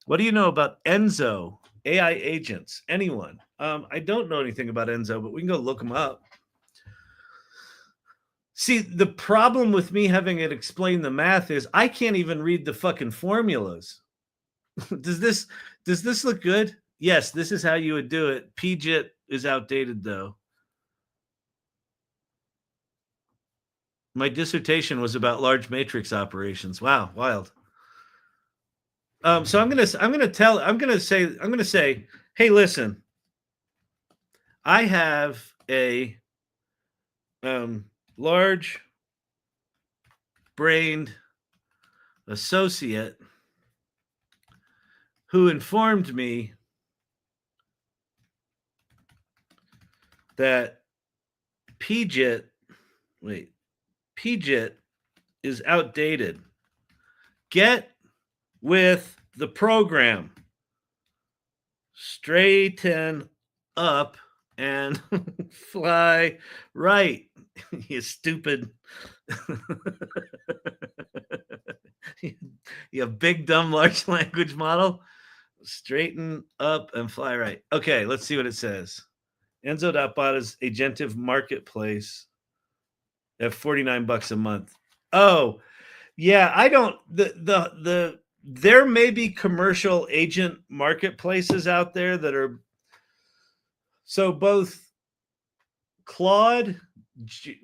What do you know about Enzo AI agents? Anyone? I don't know anything about Enzo, but we can go look them up. See, the problem with me having it explain the math is I can't even read the fucking formulas. Does this look good? Yes, this is how you would do it. PGIT is outdated though. My dissertation was about large matrix operations. Wow, wild. So I'm gonna say, hey, listen, I have a large brained associate who informed me that PGIT is outdated. Get with the program. Straighten up and fly right. You stupid. You big, dumb, large language model. Straighten up and fly right. Okay, let's see what it says. Enzo.bot is Agentic Marketplace at $49 a month. Oh, yeah, I don't there may be commercial agent marketplaces out there that are so both Claude,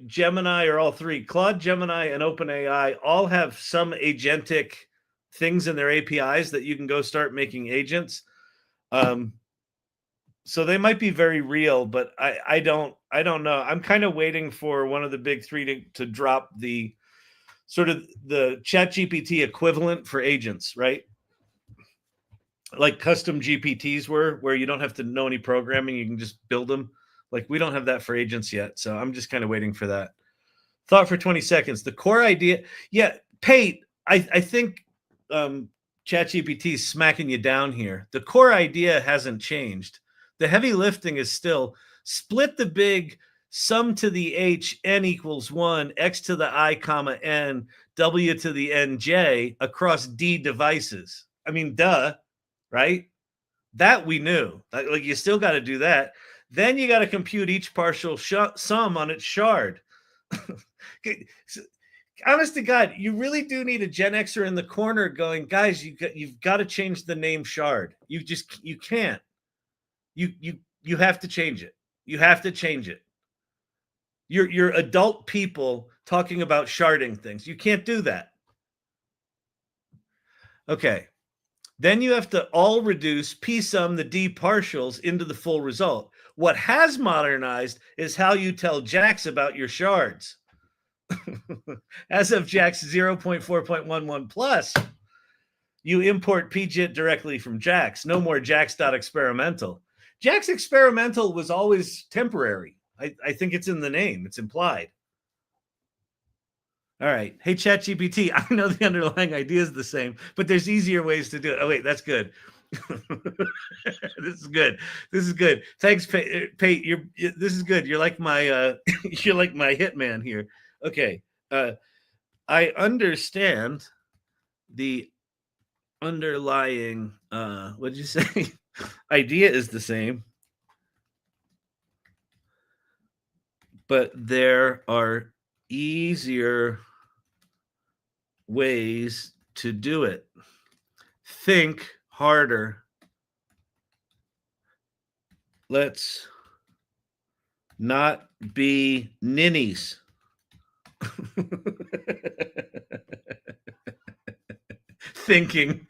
Gemini, or all three, Claude, Gemini, and OpenAI all have some agentic things in their APIs that you can go start making agents. So they might be very real, but I don't know. I'm kind of waiting for one of the big three to drop the sort of the Chatgpt equivalent for agents, right? Like custom GPTs were, where you don't have to know any programming, you can just build them. Like we don't have that for agents yet, so I'm just kind of waiting for that. Thought for 20 seconds. The core idea, yeah, Pate, I think ChatGPT is smacking you down here. The core idea hasn't changed. The heavy lifting is still split the big sum to the h n equals 1, x to the I comma n, w to the nj across d devices. I mean, duh, right? That we knew. Like you still got to do that. Then you got to compute each partial sum on its shard. Honest to God, you really do need a Gen Xer in the corner going, guys, you've got to change the name shard. You can't. You have to change it. You have to change it. You're adult people talking about sharding things. You can't do that. Okay. Then you have to all reduce P sum the D partials into the full result. What has modernized is how you tell JAX about your shards. As of JAX 0.4.11 plus, you import PGIT directly from JAX. No more JAX.experimental. JAX experimental was always temporary. I think it's in the name. It's implied. All right. Hey, ChatGPT, I know the underlying idea is the same, but there's easier ways to do it. Oh, wait, that's good. This is good. This is good. Thanks, Pate. This is good. You're like my you're like my hitman here. Okay. I understand the underlying what did you say? Idea is the same, but there are easier ways to do it. Think harder. Let's not be ninnies. Thinking.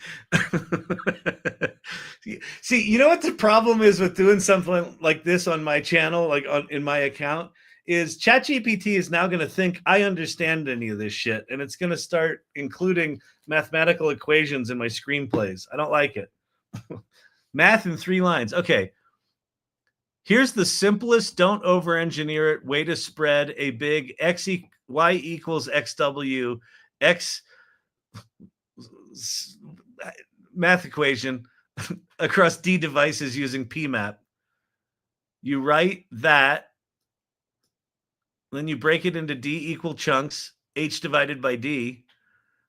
See, you know what the problem is with doing something like this on my channel, like in my account, is ChatGPT is now going to think I understand any of this shit, and it's going to start including mathematical equations in my screenplays. I don't like it. Math in 3 lines. Okay. Here's the simplest, don't over-engineer it, way to spread a big y equals xw, x math equation across D devices using PMAP. You write that, then you break it into D equal chunks, H divided by D.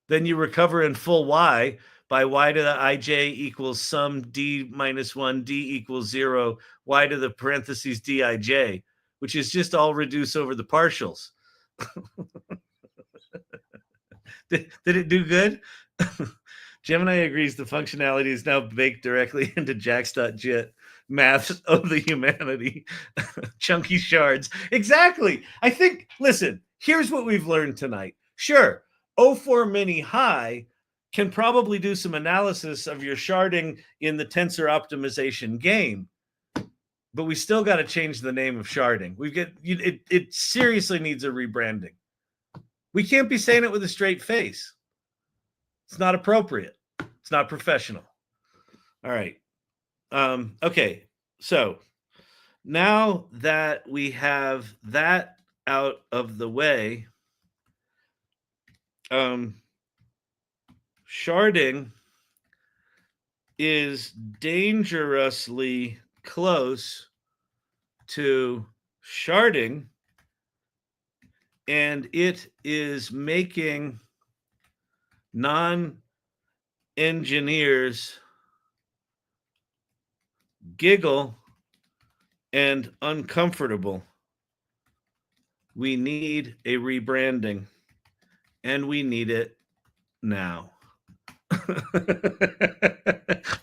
Then you recover in full Y by Y to the ij equals sum D minus 1, D equals 0, Y to the parentheses Dij, which is just all reduce over the partials. Did it do good? Gemini agrees the functionality is now baked directly into jax.jit. Maths of the humanity. Chunky shards. Exactly. I think, listen, here's what we've learned tonight. Sure, 04 Mini High can probably do some analysis of your sharding in the tensor optimization game, but we still got to change the name of sharding. It seriously needs a rebranding. We can't be saying it with a straight face. It's not appropriate. It's not professional. All right. Okay. So now that we have that out of the way, sharding is dangerously close to sharding, and it is making non-engineers giggle and uncomfortable. We need a rebranding, and we need it now.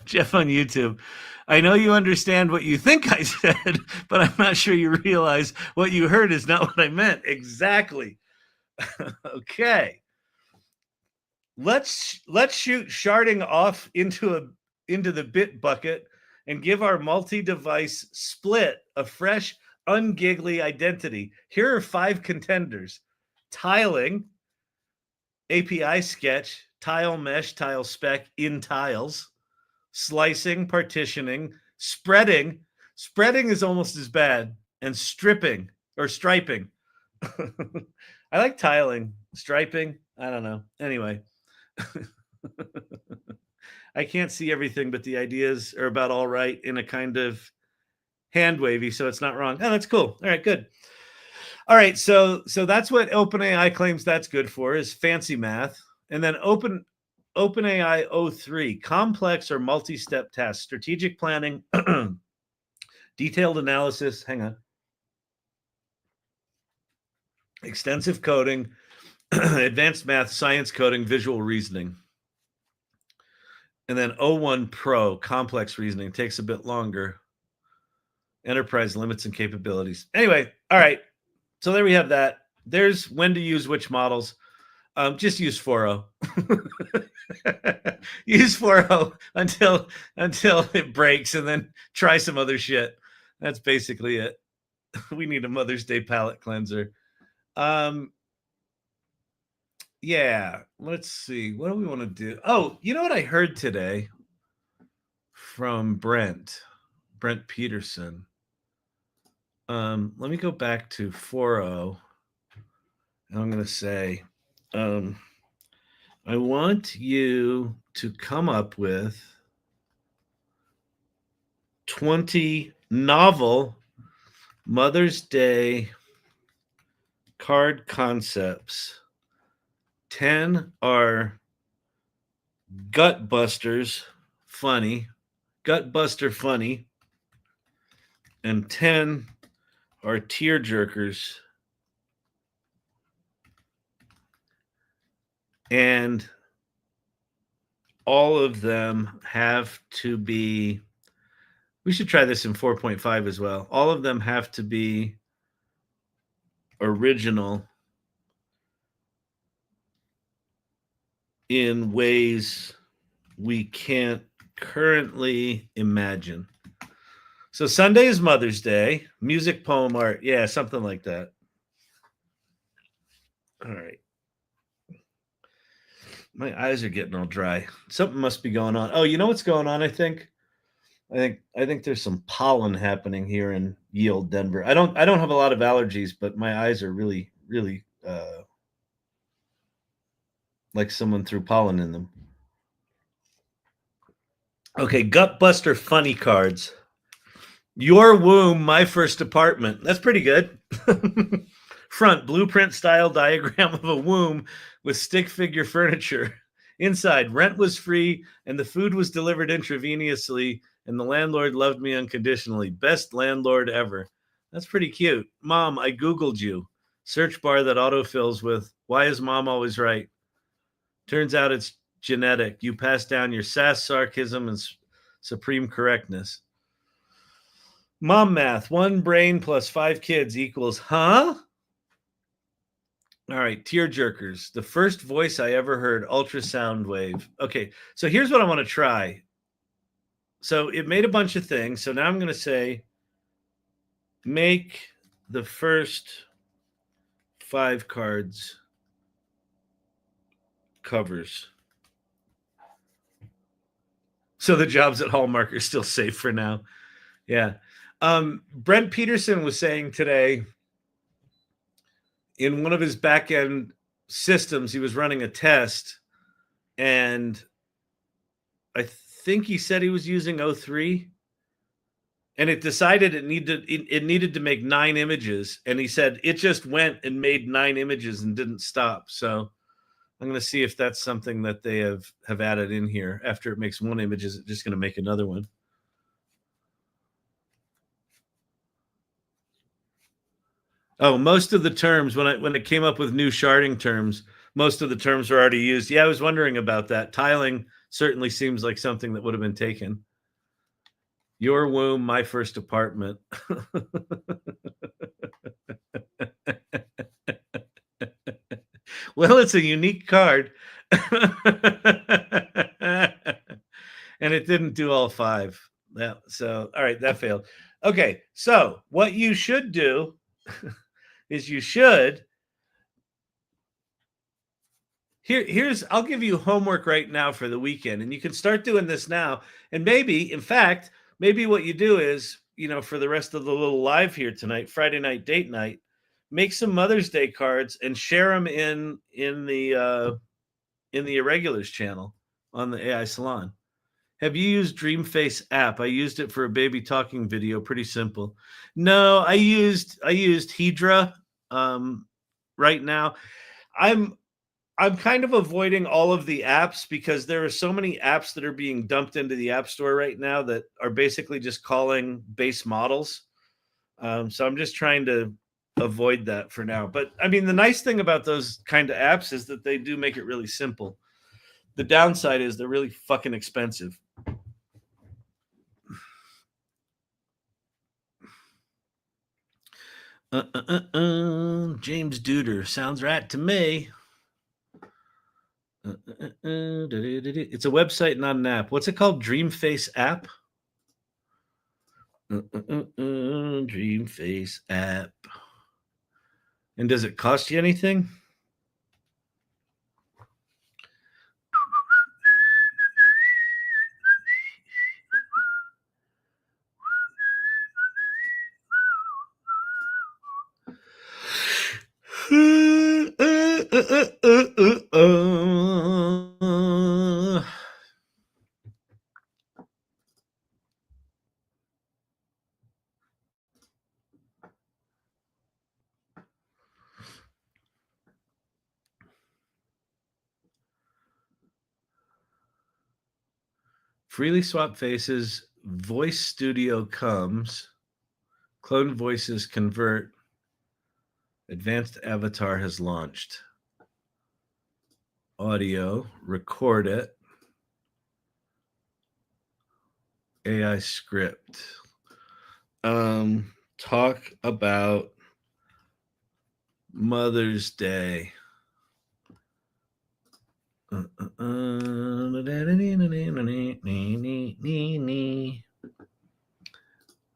Jeff on YouTube, I know you understand what you think I said, but I'm not sure you realize what you heard is not what I meant. Exactly. Okay. Let's shoot sharding off into the bit bucket and give our multi-device split a fresh, ungiggly identity. Here are 5 contenders: tiling, API sketch, tile mesh, tile spec in tiles, slicing, partitioning, spreading. Spreading is almost as bad, and stripping or striping. I like tiling. Striping, I don't know. Anyway. I can't see everything, but the ideas are about all right in a kind of hand wavy, so it's not wrong. Oh, that's cool. All right, good. All right, so that's what OpenAI claims that's good for, is fancy math. And then OpenAI 03, complex or multi-step tasks, strategic planning, detailed analysis, hang on, extensive coding, advanced math, science coding, visual reasoning. And then 01 Pro, complex reasoning, takes a bit longer. Enterprise limits and capabilities. Anyway, all right. So there we have that. There's when to use which models. Just use 4.0. Use 4.0 until it breaks, and then try some other shit. That's basically it. We need a Mother's Day palette cleanser. Yeah, let's see. What do we want to do? Oh, you know what I heard today from Brent Peterson. Let me go back to 4.0. And I'm going to say, I want you to come up with 20 novel Mother's Day card concepts. 10 are gut buster funny, and 10 are tear jerkers. And all of them have to be, we should try this in 4.5 as well. All of them have to be original in ways we can't currently imagine. So Sunday is Mother's Day, music, poem, art. Yeah, something like that. All right. My eyes are getting all dry. Something must be going on. Oh, you know what's going on? I think there's some pollen happening here in ye old Denver. I don't have a lot of allergies, but my eyes are really like someone threw pollen in them. Okay, Gutbuster funny cards. Your womb, my first apartment. That's pretty good. Front, blueprint style diagram of a womb with stick figure furniture. Inside, rent was free and the food was delivered intravenously, and the landlord loved me unconditionally. Best landlord ever. That's pretty cute. Mom, I Googled you. Search bar that autofills with, why is mom always right? Turns out it's genetic. You pass down your sass, sarcasm, and supreme correctness. Mom math, 1 brain plus 5 kids equals, huh? All right, tear jerkers. The first voice I ever heard, ultrasound wave. Okay, so here's what I want to try. So it made a bunch of things. So now I'm going to say, make the first 5 cards covers. So the jobs at Hallmark are still safe for now. Yeah. Brent Peterson was saying today, in one of his back-end systems, he was running a test, and I think he said he was using O3, and it decided it needed to make 9 images, and he said it just went and made 9 images and didn't stop. So I'm going to see if that's something that they have added in here. After it makes 1 image, is it just going to make another one? Oh, most of the terms, when it came up with new sharding terms, most of the terms were already used. Yeah, I was wondering about that. Tiling certainly seems like something that would have been taken. Your womb, my first apartment. Well, it's a unique card. And it didn't do all 5. Yeah, so, all right, that failed. Okay, so what you should do is you should, here's, I'll give you homework right now for the weekend, and you can start doing this now. And maybe, in fact, maybe what you do is, for the rest of the little live here tonight, Friday night date night, make some Mother's Day cards and share them in the Irregulars channel on the AI Salon. Have you used Dreamface app? I used it for a baby talking video. Pretty simple. No, I used Hedra. Right now, I'm kind of avoiding all of the apps because there are so many apps that are being dumped into the App Store right now that are basically just calling base models. So I'm just trying to avoid that for now. But I mean, the nice thing about those kind of apps is that they do make it really simple. The downside is they're really fucking expensive. James Duder sounds right to me. It's a website, not an app. What's it called? Dreamface app? Dreamface app. And does it cost you anything? freely swap faces. Voice Studio comes. Cloned voices convert. Advanced avatar has launched. Audio, record it. AI script. Talk about Mother's Day.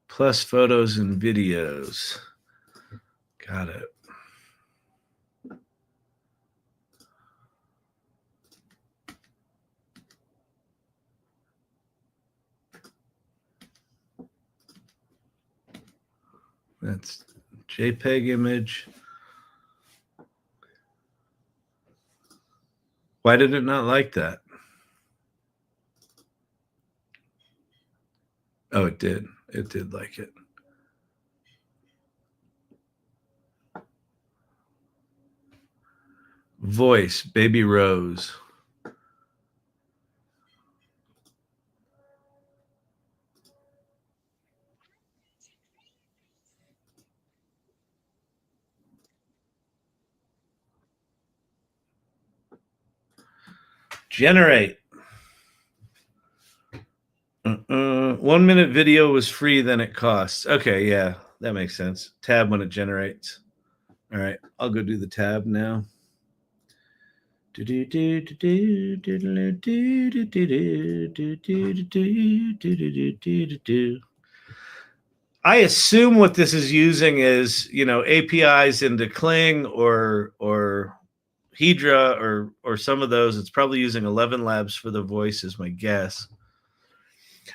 Plus photos and videos. Got it. That's JPEG image. Why did it not like that? Oh, it did. It did like it. Voice, Baby Rose. Generate. 1 minute video was free, then it costs. Okay, yeah, that makes sense. Tab when it generates. All right, I'll go do the tab now. I assume what this is using is, APIs into Kling or Hedra or some of those. It's probably using 11 Labs for the voice is my guess.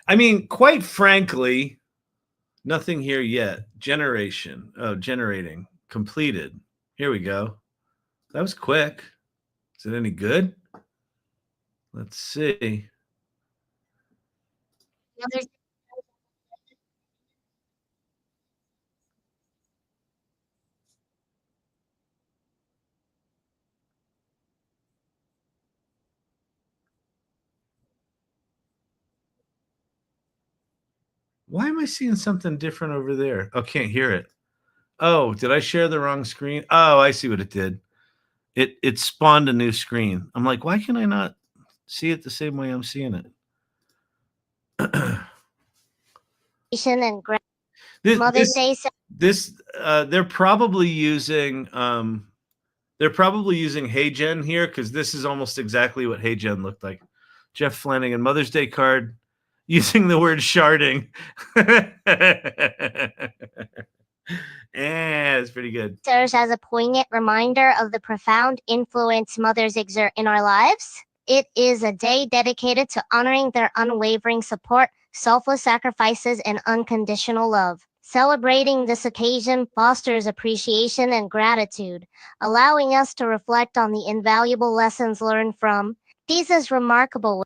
I mean, quite frankly, nothing here yet. Generation. Oh, generating. Completed. Here we go. That was quick. Is it any good? Let's see. Why am I seeing something different over there? Oh, can't hear it. Oh, did I share the wrong screen? Oh, I see what it did. It spawned a new screen. I'm like, why can I not see it the same way I'm seeing it? They're probably using Hey Jen here because this is almost exactly what Hey Jen looked like. Jeff Flanagan, Mother's Day card using the word sharding. It's pretty good. Serves as a poignant reminder of the profound influence mothers exert in our lives. It is a day dedicated to honoring their unwavering support, selfless sacrifices, and unconditional love. Celebrating this occasion fosters appreciation and gratitude, allowing us to reflect on the invaluable lessons learned from these remarkable.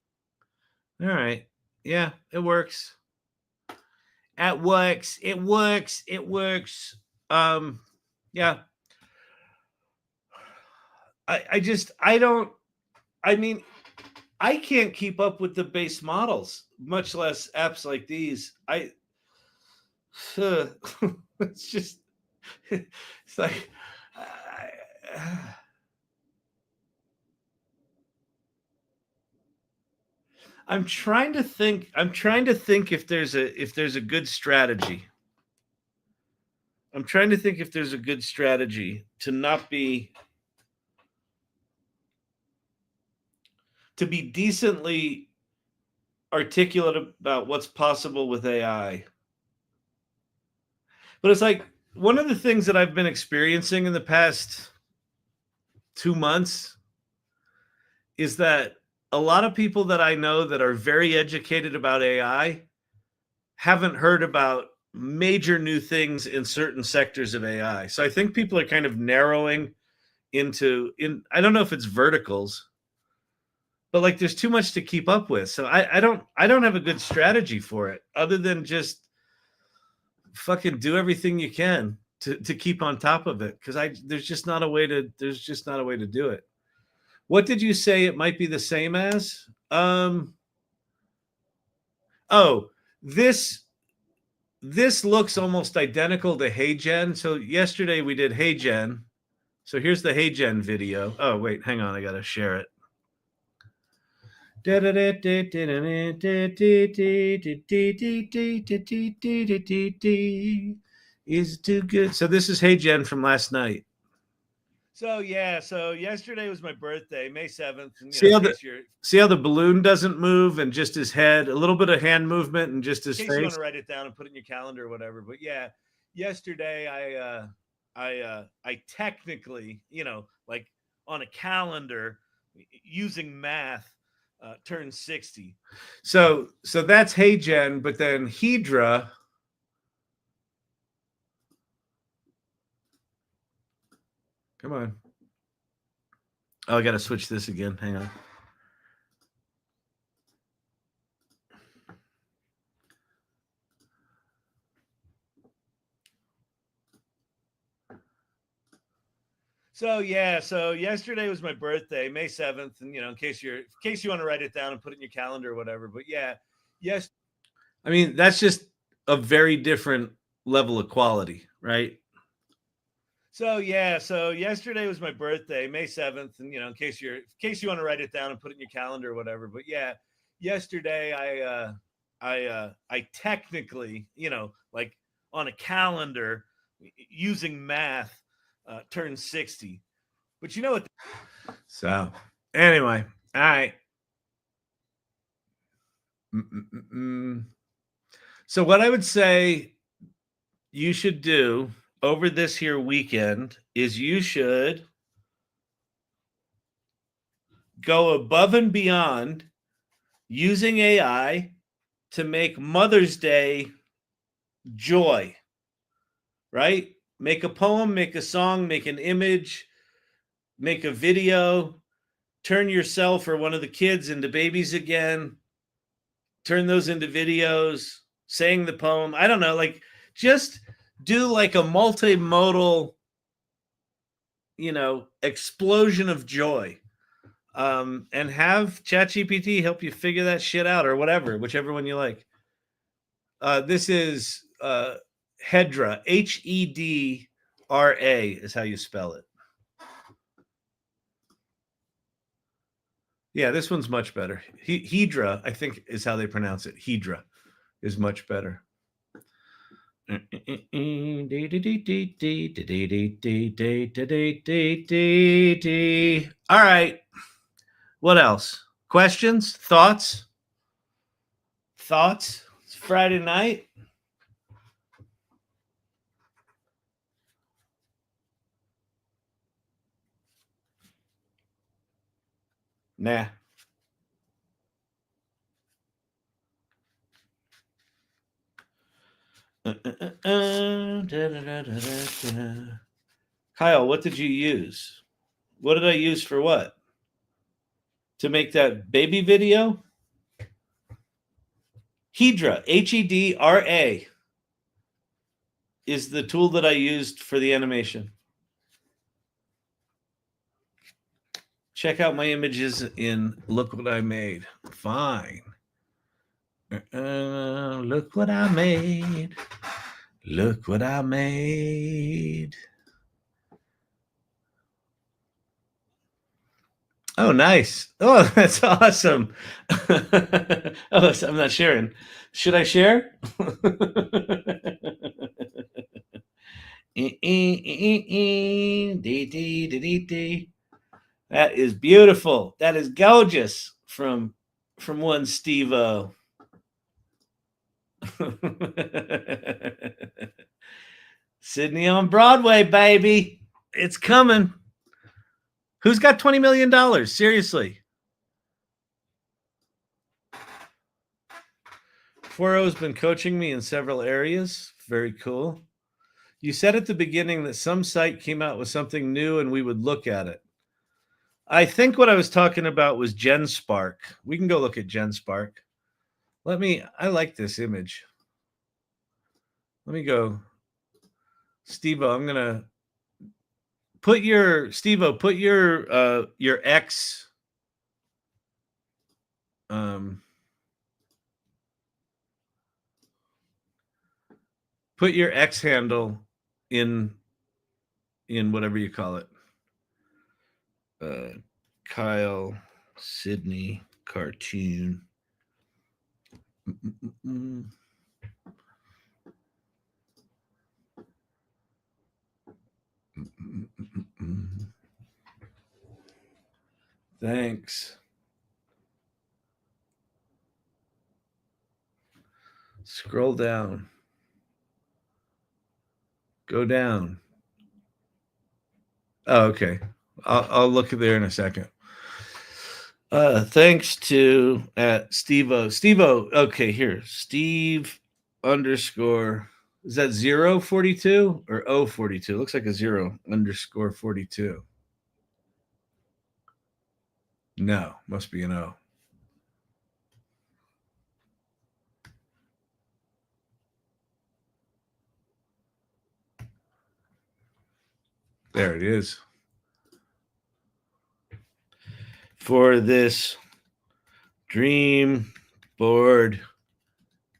All right. Yeah, it works. It works. It works. It works. Yeah. I can't keep up with the base models, much less apps like these. It's just, it's like, I'm trying to think if there's a good strategy. I'm trying to think if there's a good strategy to not be, to be decently articulate about what's possible with AI. But it's like one of the things that I've been experiencing in the past 2 months is that a lot of people that I know that are very educated about AI haven't heard about major new things in certain sectors of AI. So I think people are kind of narrowing I don't know if it's verticals, but like there's too much to keep up with. So I don't have a good strategy for it other than just fucking do everything you can to keep on top of it, because there's just not a way to do it. What did you say it might be the same as? Oh, this looks almost identical to Hey Jen. So yesterday we did Hey Jen. So here's the Hey Jen video. Oh, wait, hang on. I got to share it. Is it too good? So this is Hey Jen from last night. So yeah, so yesterday was my birthday, May 7th. And, see how the balloon doesn't move and just his head, a little bit of hand movement and just his face. In case you want to write it down and put it in your calendar or whatever. But yeah, yesterday I technically, like on a calendar using math, turned 60. So that's Hey Jen, but then Hedra. Come on. Oh, I got to switch this again. Hang on. So yeah, so yesterday was my birthday, May 7th, and in case you want to write it down and put it in your calendar or whatever. But yeah, yes. I mean, that's just a very different level of quality, right? So yeah, so yesterday was my birthday, May 7th, and in case you want to write it down and put it in your calendar or whatever. But yeah, yesterday I technically, like on a calendar using math, turned 60. But you know what? So anyway, all right. So what I would say you should do over this here weekend is you should go above and beyond using AI to make Mother's Day joy, right? Make a poem, make a song, make an image, make a video, turn yourself or one of the kids into babies again, turn those into videos, saying the poem. I don't know, like just do like a multimodal, explosion of joy. And have ChatGPT help you figure that shit out or whatever, whichever one you like. This is Hedra, Hedra is how you spell it. Yeah, this one's much better. Hedra, I think, is how they pronounce it. Hedra is much better. All right. What else? Questions? Thoughts? It's Friday night. Nah. Kyle, what did you use? What did I use for what? To make that baby video? Hedra, Hedra, is the tool that I used for the animation. Check out my images in Look What I Made. Fine. Look what I made. Look what I made. Oh, nice. Oh, that's awesome. Oh, I'm not sharing. Should I share? That is beautiful. That is gorgeous from one Steve-O. Sydney on Broadway, baby. It's coming. Who's got $20 million? Seriously. 4O has been coaching me in several areas. Very cool. You said at the beginning that some site came out with something new and we would look at it. I think what I was talking about was Genspark. We can go look at Genspark. I like this image. Let me go. Steve-O, I'm going to put your X Put your X handle in whatever you call it. Kyle Sydney cartoon. Thanks. Scroll down. Go down. Oh, okay. I'll look there in a second. Thanks to Steve-O. Steve-O, okay, here. Steve _ is that 042 or 042? Looks like a 0_42. No, must be an O. There it is. For this dream board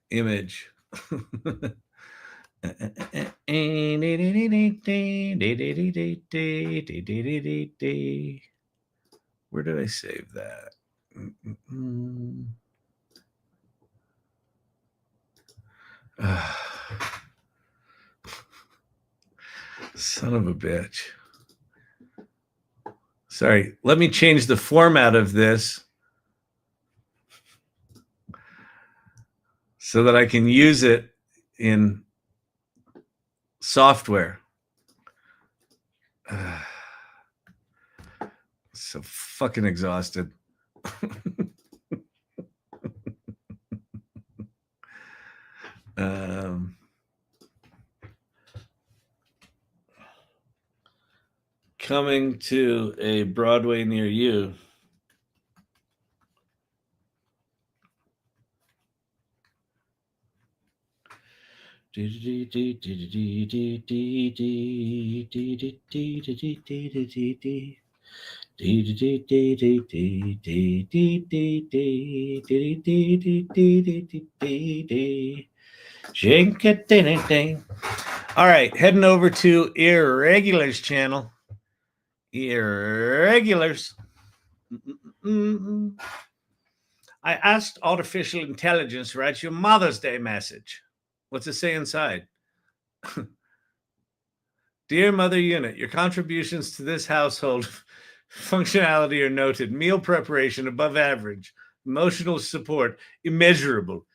image. Where did I save that? Son of a bitch. Sorry, let me change the format of this so that I can use it in software. So fucking exhausted. Coming to a Broadway near you. All right, heading over to Irregulars Channel. Irregulars. I asked artificial intelligence to write you a Mother's Day message. What's it say inside? Dear Mother Unit, your contributions to this household functionality are noted. Meal preparation above average. Emotional support immeasurable.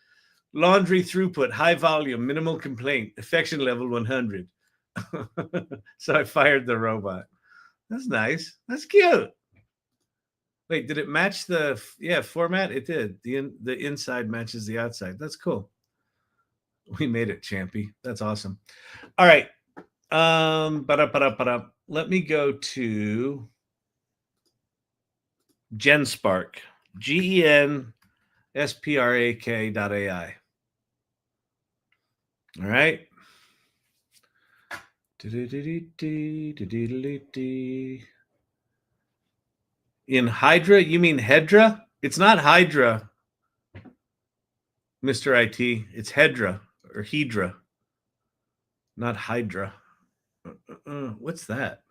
Laundry throughput high volume, minimal complaint. Affection level 100. So I fired the robot. That's nice. That's cute. Wait, did it match the format? It did. The inside matches the outside. That's cool. We made it, Champy. That's awesome. All right. Let me go to Genspark. GENSPRAK.ai. All right. In Hydra, you mean Hedra? It's not Hydra, Mr. IT. It's Hedra or Hedra, not Hydra. What's that?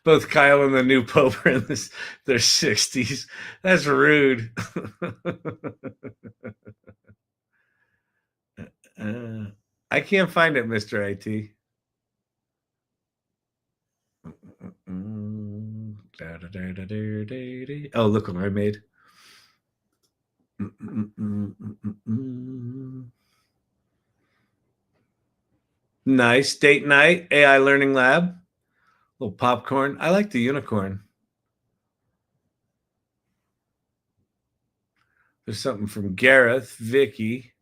Both Kyle and the new Pope are in their 60s. That's rude. I can't find it, Mr. IT. Oh, look what I made. Nice. Date night, AI Learning Lab. Little popcorn. I like the unicorn. There's something from Gareth, Vicky,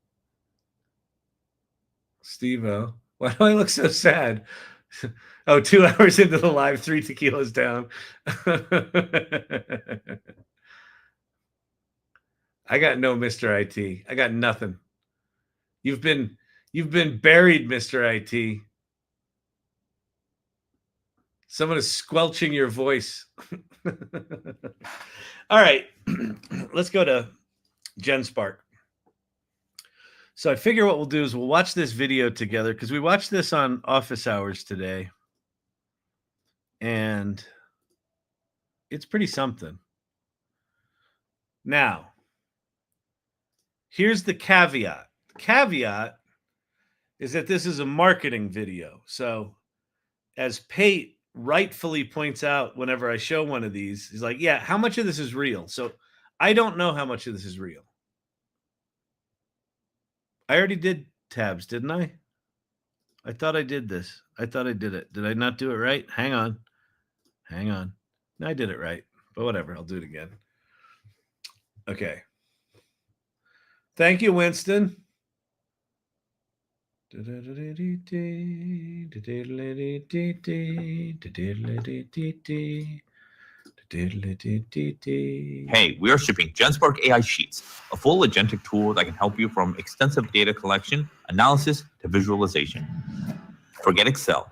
Steve-O. Why do I look so sad? Oh, 2 hours into the live, 3 tequilas down. I got no Mr. IT. I got nothing. You've been buried, Mr. IT. Someone is squelching your voice. All right, let's go to Genspark. So I figure what we'll do is we'll watch this video together because we watched this on office hours today. And it's pretty something. Now, here's the caveat. The caveat is that this is a marketing video. So as Pate rightfully points out whenever I show one of these, he's like, yeah, how much of this is real? So I don't know how much of this is real. I already did tabs, didn't I? I thought I did this. I thought I did it. Did I not do it right? Hang on. No, I did it right, but whatever. I'll do it again. Okay. Thank you, Winston. Hey, we are shipping Genspark AI Sheets, a full agentic tool that can help you from extensive data collection, analysis, to visualization. Forget Excel.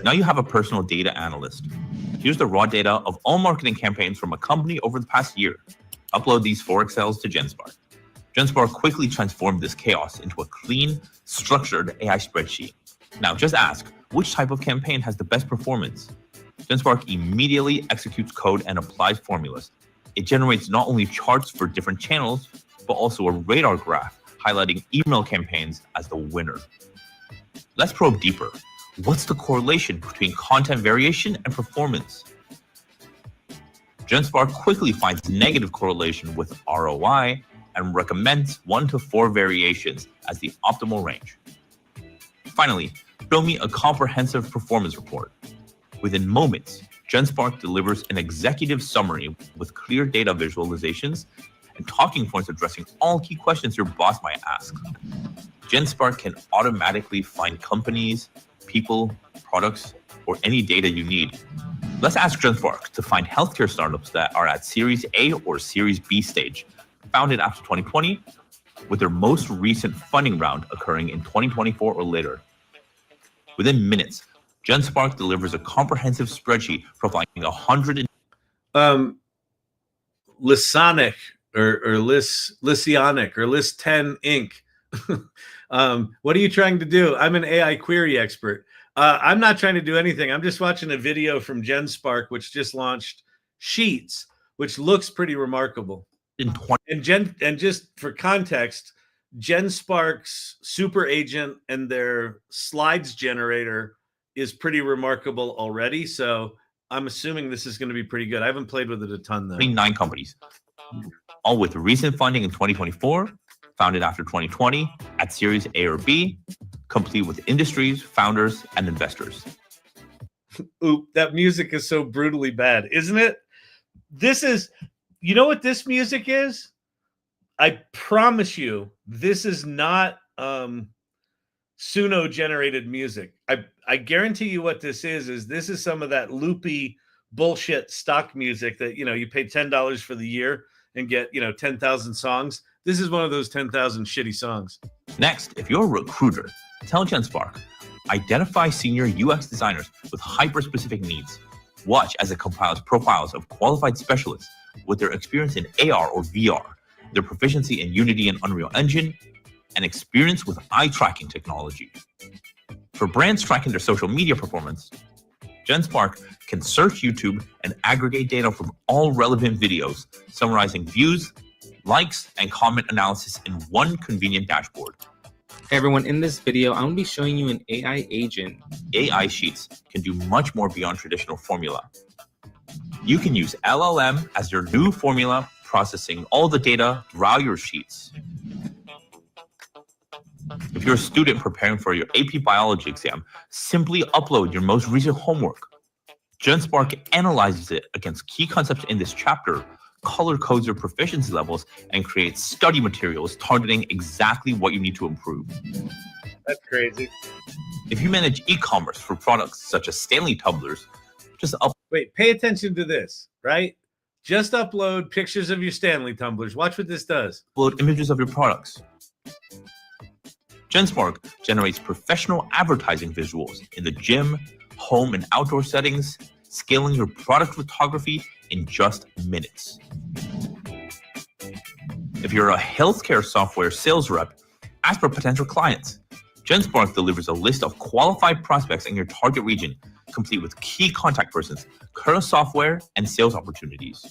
Now you have a personal data analyst. Here's the raw data of all marketing campaigns from a company over the past year. Upload these 4 Excels to Genspark. Genspark quickly transformed this chaos into a clean, structured AI spreadsheet. Now just ask, which type of campaign has the best performance? Genspark immediately executes code and applies formulas. It generates not only charts for different channels, but also a radar graph highlighting email campaigns as the winner. Let's probe deeper. What's the correlation between content variation and performance? Genspark quickly finds negative correlation with ROI and recommends 1 to 4 variations as the optimal range. Finally, show me a comprehensive performance report. Within moments, Genspark delivers an executive summary with clear data visualizations and talking points addressing all key questions your boss might ask. Genspark can automatically find companies, people, products, or any data you need. Let's ask Genspark to find healthcare startups that are at Series A or Series B stage, founded after 2020, with their most recent funding round occurring in 2024 or later. Within minutes, Genspark delivers a comprehensive spreadsheet profiling 100 Lysonic or Lysionic or List 10 Inc. What are you trying to do? I'm an AI query expert. I'm not trying to do anything. I'm just watching a video from Genspark, which just launched Sheets, which looks pretty remarkable. And just for context, Genspark's super agent and their slides generator is pretty remarkable already. So I'm assuming this is going to be pretty good. I haven't played with it a ton though. 9 companies, all with recent funding in 2024, founded after 2020 at Series A or B, complete with industries, founders, and investors. Ooh, that music is so brutally bad, isn't it? This is, you know what this music is? I promise you, this is not Suno-generated music. I guarantee you what this is this is some of that loopy bullshit stock music that, you pay $10 for the year and get, 10,000 songs. This is one of those 10,000 shitty songs. Next, if you're a recruiter, tell Genspark, identify senior UX designers with hyper-specific needs. Watch as it compiles profiles of qualified specialists with their experience in AR or VR, their proficiency in Unity and Unreal Engine, and experience with eye tracking technology. For brands tracking their social media performance, Genspark can search YouTube and aggregate data from all relevant videos, summarizing views, likes, and comment analysis in one convenient dashboard. Hey everyone, in this video, I'm going to be showing you an AI agent. AI Sheets can do much more beyond traditional formula. You can use LLM as your new formula, processing all the data throughout your sheets. If you're a student preparing for your AP Biology exam, simply upload your most recent homework. Genspark analyzes it against key concepts in this chapter, color codes your proficiency levels, and creates study materials targeting exactly what you need to improve. That's crazy. If you manage e-commerce for products such as Stanley tumblers, Wait, pay attention to this, right? Just upload pictures of your Stanley tumblers. Watch what this does. upload images of your products. Genspark generates professional advertising visuals in the gym, home, and outdoor settings, scaling your product photography in just minutes. If you're a healthcare software sales rep, ask for potential clients. Genspark delivers a list of qualified prospects in your target region, complete with key contact persons, current software, and sales opportunities.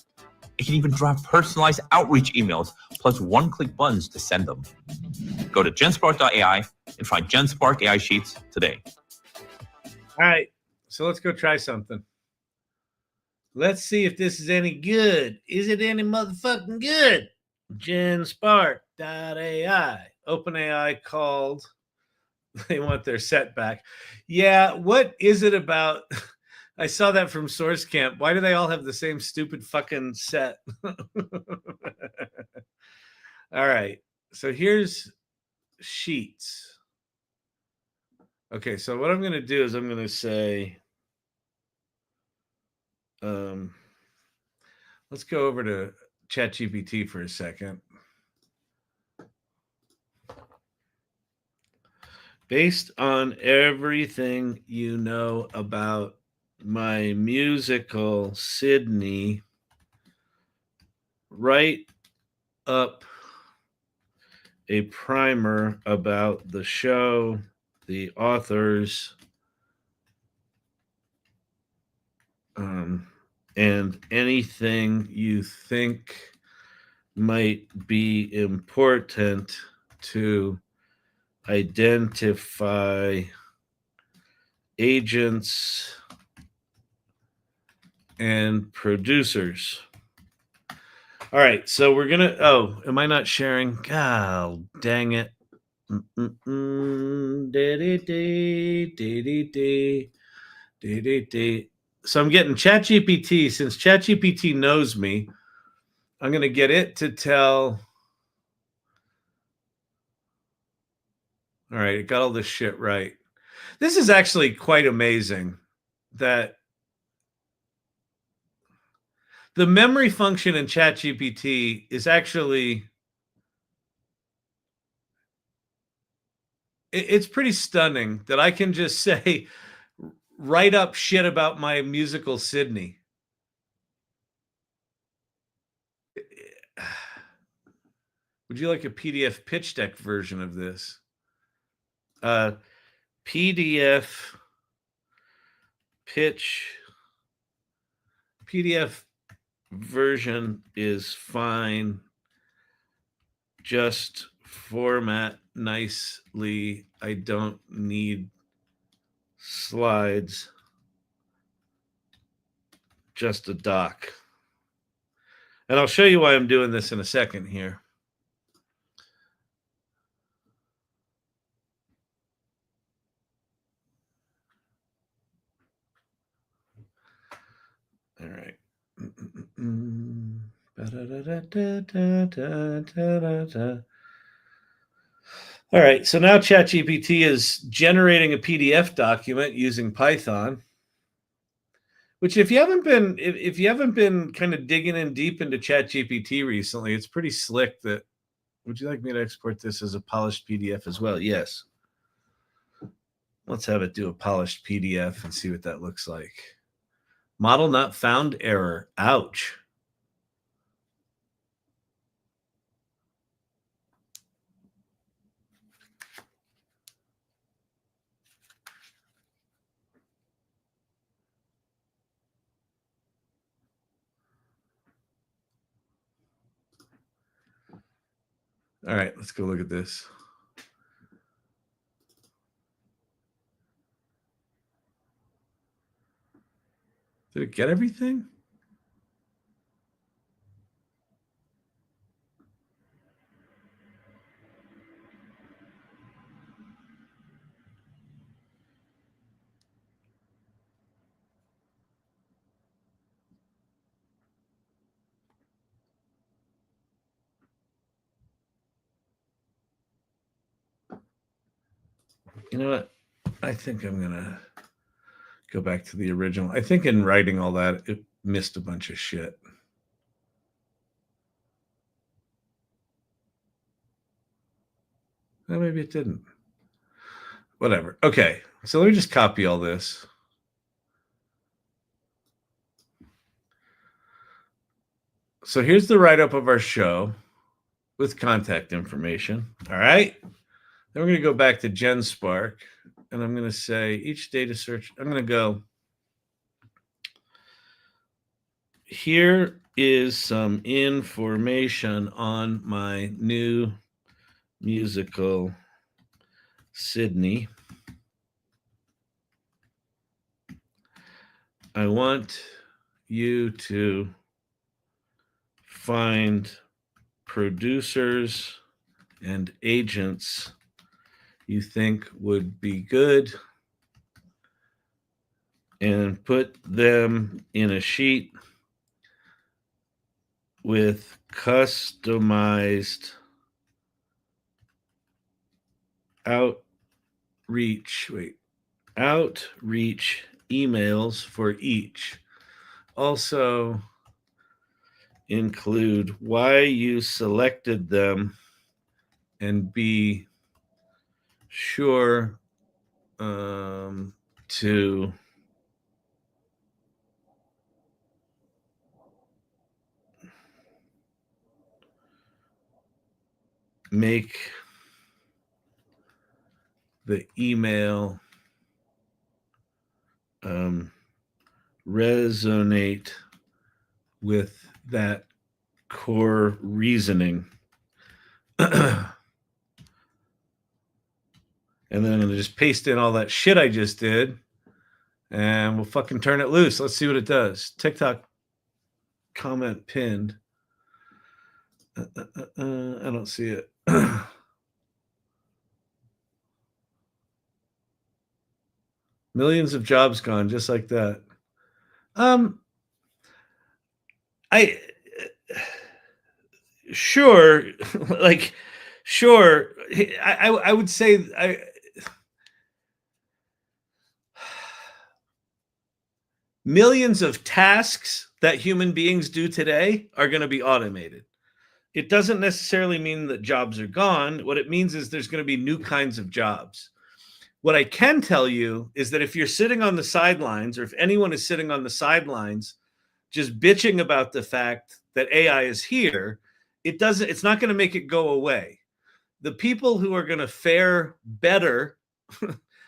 It can even draft personalized outreach emails plus one-click buttons to send them. Go to genspark.ai and try Genspark Ai Sheets today. All right, so let's go try something. Let's see if this is any good. Is it any motherfucking good? Genspark.ai. OpenAI called. They want their setback. Yeah, what is it about? I saw that from Source Camp. Why do they all have the same stupid fucking set? All right, so here's Sheets. Okay, so what I'm going to do is I'm going to say, let's go over to Chatgpt for a second. Based on everything you know about my musical Sydney, write up a primer about the show, the authors, and anything you think might be important to identify agents and producers. All right, so we're gonna. Oh, am I not sharing? God dang it! So I'm getting ChatGPT. Since ChatGPT knows me, I'm gonna get it to tell. All right, it got all this shit right. This is actually quite amazing that the memory function in ChatGPT is actually, it's pretty stunning that I can just say, write up shit about my musical Sydney. Would you like a PDF pitch deck version of this? PDF pitch. PDF version is fine. Just format nicely. I don't need slides. Just a doc. And I'll show you why I'm doing this in a second here. All right. All right. So now ChatGPT is generating a PDF document using Python. Which, if you haven't been kind of digging in deep into ChatGPT recently, it's pretty slick. That, would you like me to export this as a polished PDF as well? Yes. Let's have it do a polished PDF and see what that looks like. Model not found error. Ouch. All right, let's go look at this. Did it get everything? You know what? I think I'm going to go back to the original. I think in writing all that, it missed a bunch of shit. Well, maybe it didn't. Whatever. Okay, so let me just copy all this. So here's the write-up of our show with contact information. All right. Then we're going to go back to Genspark, and I'm going to say each data search. I'm going to go, here is some information on my new musical Sydney. I want you to find producers and agents you think would be good and put them in a sheet with customized outreach emails for each. Also include why you selected them and be sure to make the email resonate with that core reasoning. And then I'm going to just paste in all that shit I just did, and we'll fucking turn it loose. Let's see what it does. TikTok comment pinned. I don't see it. Millions of jobs gone just like that. Sure, like, sure. I would say millions of tasks that human beings do today are going to be automated. It doesn't necessarily mean that jobs are gone. What it means is there's going to be new kinds of jobs. What I can tell you is that if you're sitting on the sidelines, or if anyone is sitting on the sidelines just bitching about the fact that AI is here, it's not going to make it go away. The people who are going to fare better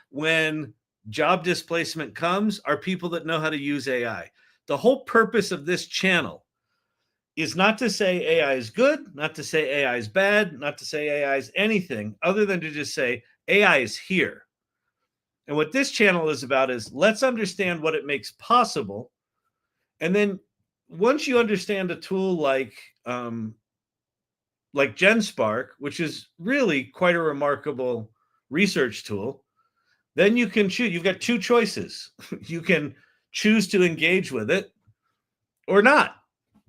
when job displacement comes are people that know how to use AI. The whole purpose of this channel is not to say AI is good, not to say AI is bad, not to say AI is anything other than to just say AI is here. And what this channel is about is let's understand what it makes possible. And then once you understand a tool like Genspark, which is really quite a remarkable research tool, then you can choose. You've got two choices. You can choose to engage with it or not.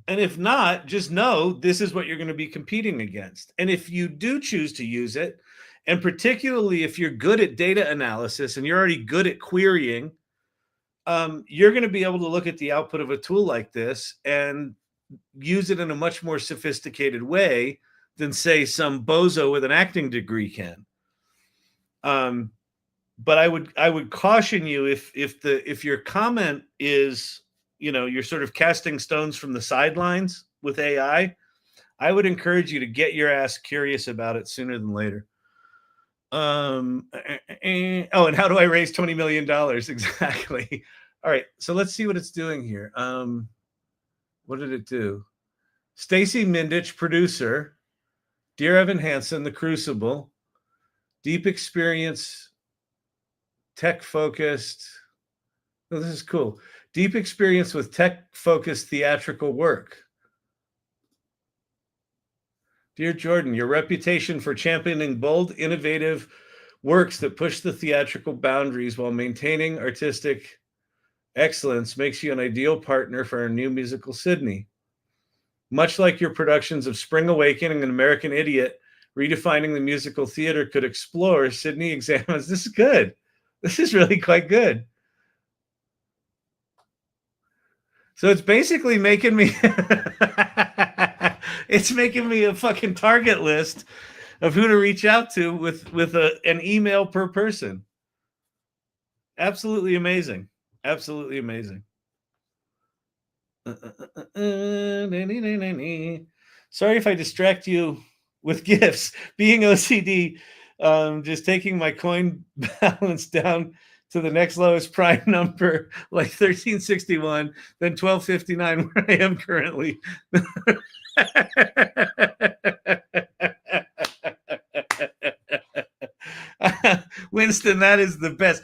And if not, just know this is what you're going to be competing against. And if you do choose to use it, and particularly if you're good at data analysis and you're already good at querying, you're going to be able to look at the output of a tool like this and use it in a much more sophisticated way than, say, some bozo with an acting degree can. But I would caution you if your comment is, you're sort of casting stones from the sidelines with AI, I would encourage you to get your ass curious about it sooner than later. And how do I raise $20 million? Exactly. All right, so let's see what it's doing here. What did it do? Stacy Mindich, producer. Dear Evan Hansen, The Crucible. Deep experience, tech-focused. Oh, this is cool. Deep experience with tech-focused theatrical work. Dear Jordan, your reputation for championing bold, innovative works that push the theatrical boundaries while maintaining artistic excellence makes you an ideal partner for our new musical Sydney. Much like your productions of Spring Awakening and American Idiot, redefining the musical theater could explore, Sydney examines. This is good. This is really quite good. So it's basically making me it's making me a fucking target list of who to reach out to with an email per person. Absolutely amazing. Absolutely amazing. Sorry if I distract you with gifts. Being OCD, just taking my coin balance down to the next lowest prime number, like 1361, then 1259, where I am currently. Winston, that is the best.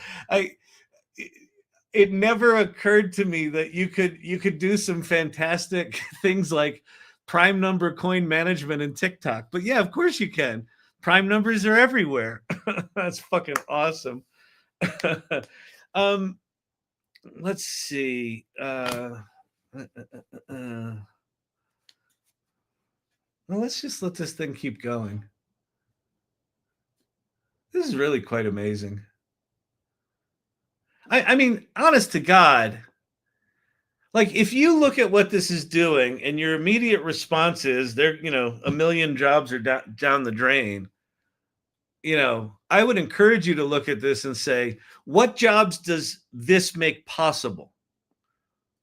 It never occurred to me that you could do some fantastic things like prime number coin management in TikTok. But yeah, of course you can. Prime numbers are everywhere. That's fucking awesome. Let's see. Well, let's just let this thing keep going. This is really quite amazing. I mean, honest to God, like if you look at what this is doing and your immediate response is there, a million jobs are down the drain, I would encourage you to look at this and say, what jobs does this make possible?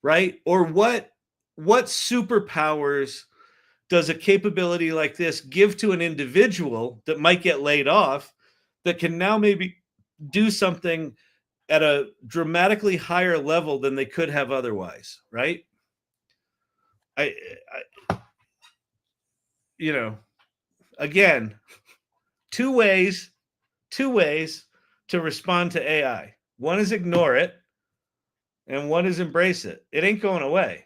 Right? Or what superpowers does a capability like this give to an individual that might get laid off that can now maybe do something at a dramatically higher level than they could have otherwise, right? I again, two ways to respond to AI. One is ignore it, and one is embrace it. It ain't going away.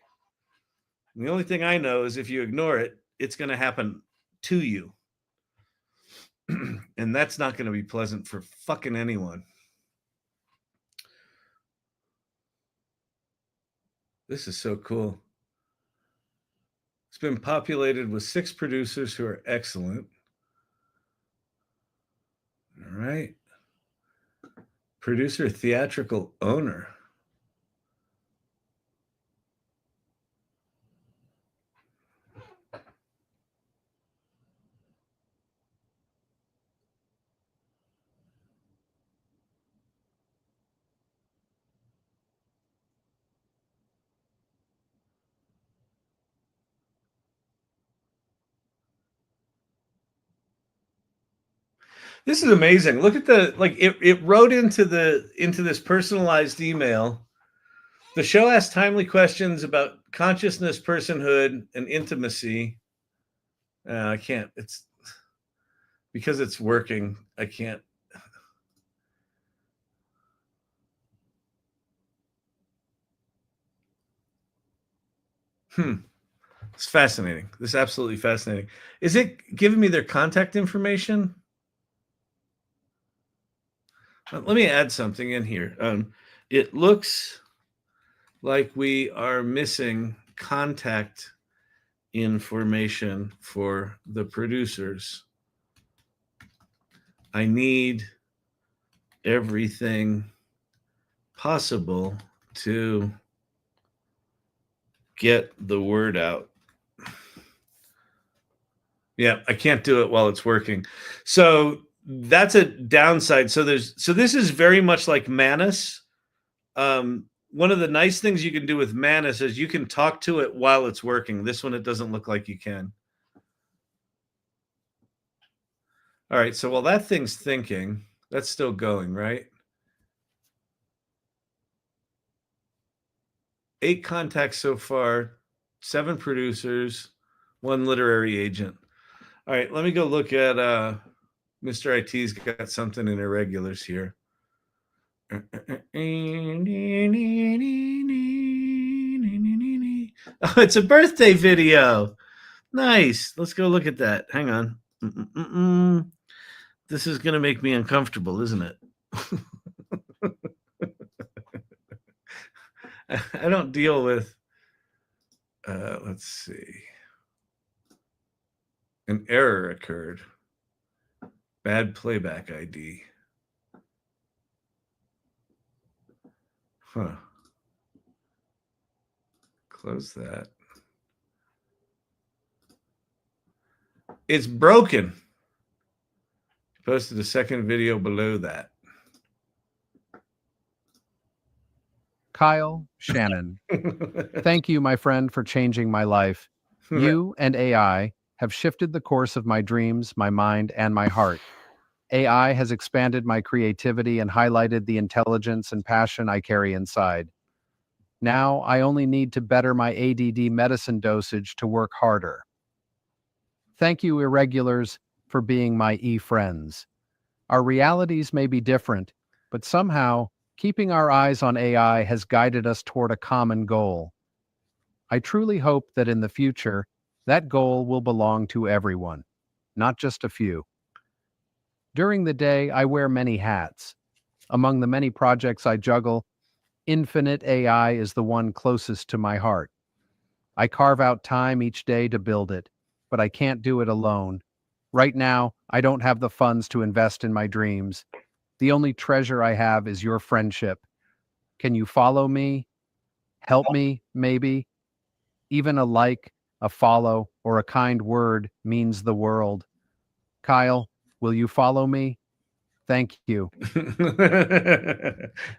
And the only thing I know is if you ignore it, it's going to happen to you. And that's not going to be pleasant for fucking anyone. This is so cool. It's been populated with 6 producers who are excellent. All right. Producer theatrical owner. This is amazing. Look at it wrote into this personalized email. The show asks timely questions about consciousness, personhood, and intimacy. I can't. It's because it's working. I can't. It's fascinating. This is absolutely fascinating. Is it giving me their contact information? Let me add something in here. It looks like we are missing contact information for the producers. I need everything possible to get the word out. Yeah, I can't do it while it's working. So that's a downside. So this is very much like Manus. One of the nice things you can do with Manus is you can talk to it while it's working. This one, it doesn't look like you can. All right, so while that thing's thinking, that's still going, right? 8 contacts so far, 7 producers, 1 literary agent. All right, let me go look at Mr. IT's got something in Irregulars here. Oh, it's a birthday video. Nice. Let's go look at that. Hang on. This is going to make me uncomfortable, isn't it? I don't deal with, let's see. An error occurred. Bad playback ID. Huh. Close that. It's broken. Posted a second video below that. Kyle, Shannon, thank you, my friend, for changing my life. You and AI have shifted the course of my dreams, my mind, and my heart. AI has expanded my creativity and highlighted the intelligence and passion I carry inside. Now I only need to better my ADD medicine dosage to work harder. Thank you, Irregulars, for being my e-friends. Our realities may be different, but somehow, keeping our eyes on AI has guided us toward a common goal. I truly hope that in the future, that goal will belong to everyone, not just a few. During the day, I wear many hats. Among the many projects I juggle, Infinite AI is the one closest to my heart. I carve out time each day to build it, but I can't do it alone. Right now, I don't have the funds to invest in my dreams. The only treasure I have is your friendship. Can you follow me? Help me, maybe? Even a like, a follow, or a kind word means the world. Kyle, will you follow me? Thank you.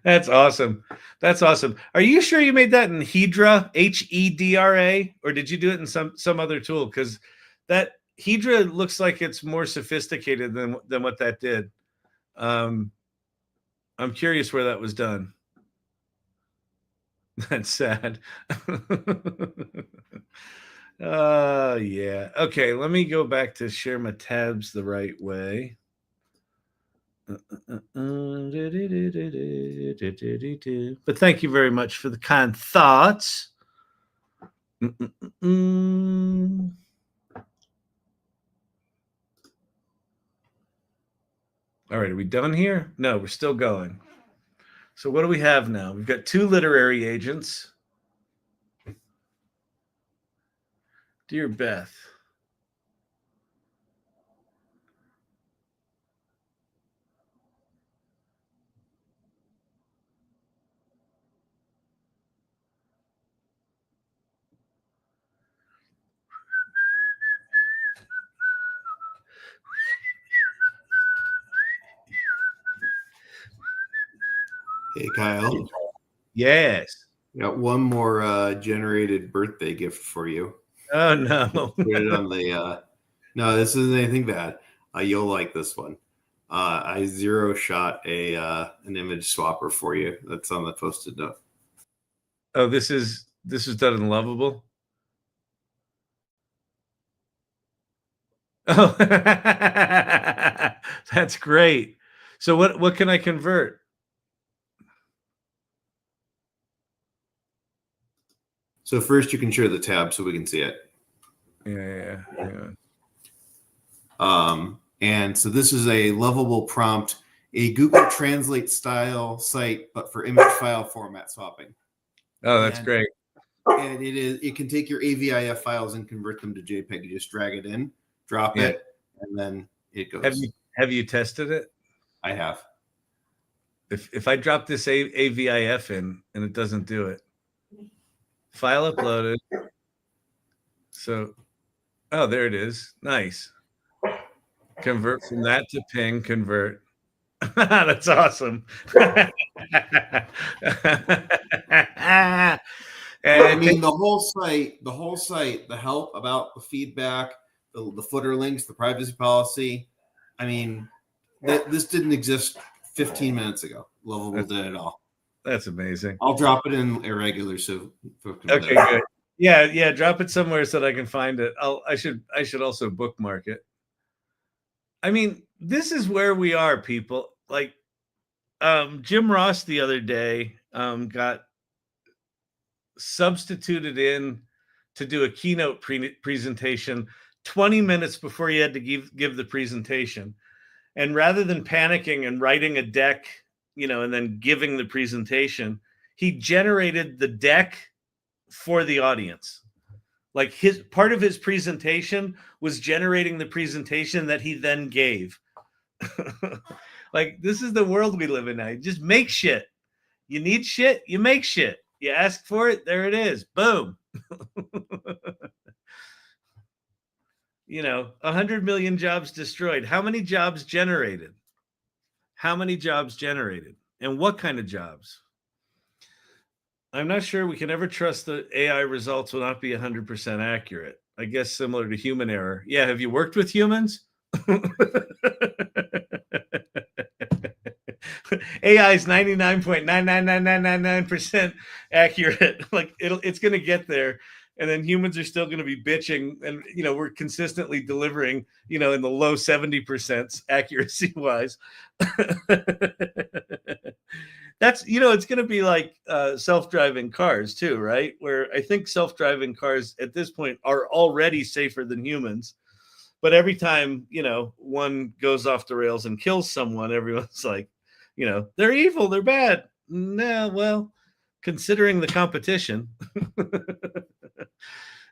That's awesome. That's awesome. Are you sure you made that in Hedra, Hedra, or did you do it in some other tool? Because that Hedra looks like it's more sophisticated than what that did. I'm curious where that was done. That's sad. Yeah. Okay, let me go back to share my tabs the right way. But thank you very much for the kind thoughts. All right, are we done here? No, we're still going. So what do we have now? We've got 2 literary agents. Dear Beth. Hey, Kyle. Yes. Got one more generated birthday gift for you. Oh, no. Put it on the no, this isn't anything bad. You'll like this one. I zero shot an image swapper for you. That's on the Post-it note. Oh, this is done in Lovable. Oh, that's great. So what can I convert? So first, you can share the tab so we can see it. Yeah. And so this is a Lovable prompt, a Google Translate style site, but for image file format swapping. Oh, that's great. And it can take your AVIF files and convert them to JPEG. You just drag it in, drop it, and then it goes. Have you tested it? I have. If I drop this AVIF in and it doesn't do it, file uploaded. So, oh, there it is. Nice. Convert from that to ping, convert. That's awesome. And I mean, the whole site, the help about the feedback, the footer links, the privacy policy. I mean, this didn't exist 15 minutes ago. Lovable did it all. That's amazing. I'll drop it in Irregular. So okay, good. Yeah. Drop it somewhere so that I can find it. I should also bookmark it. I mean, this is where we are, people. Like, Jim Ross the other day got substituted in to do a keynote presentation 20 minutes before he had to give the presentation. And rather than panicking and writing a deck, and then giving the presentation, he generated the deck for the audience. Like, his part of his presentation was generating the presentation that he then gave. Like, this is the world we live in now. You just make shit. You need shit, you make shit. You ask for it, there it is. Boom. 100 million jobs destroyed. How many jobs generated? How many jobs generated? And what kind of jobs? I'm not sure we can ever trust the AI results will not be 100% accurate. I guess similar to human error. Yeah, have you worked with humans? AI is 99.99999% accurate. Like it's going to get there, and then humans are still going to be bitching, and we're consistently delivering, in the low 70% accuracy wise. That's it's going to be like self-driving cars too, right? Where I think self-driving cars at this point are already safer than humans, but every time one goes off the rails and kills someone, everyone's like, they're evil, they're bad. Nah, well, considering the competition.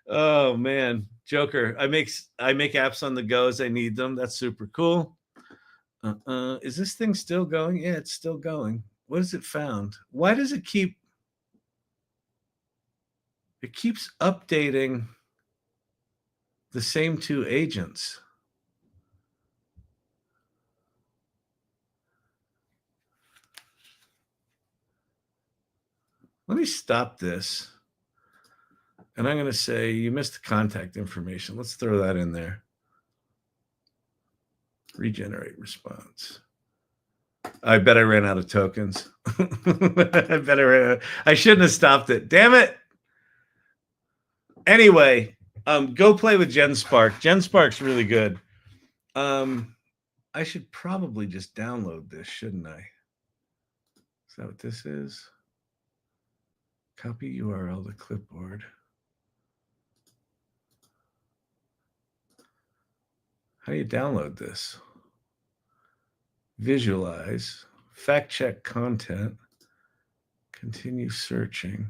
Oh man, Joker. I make apps on the go as I need them. That's super cool. Is this thing still going? Yeah, it's still going. What has it found? Why does it keeps updating the same two agents? Let me stop this. And I'm going to say you missed the contact information. Let's throw that in there. Regenerate response. I bet I ran out of tokens. I shouldn't have stopped it. Damn it. Anyway, go play with Genspark. Genspark's really good. I should probably just download this, shouldn't I? Is that what this is? Copy URL to clipboard. How do you download this? Visualize, fact check content, continue searching.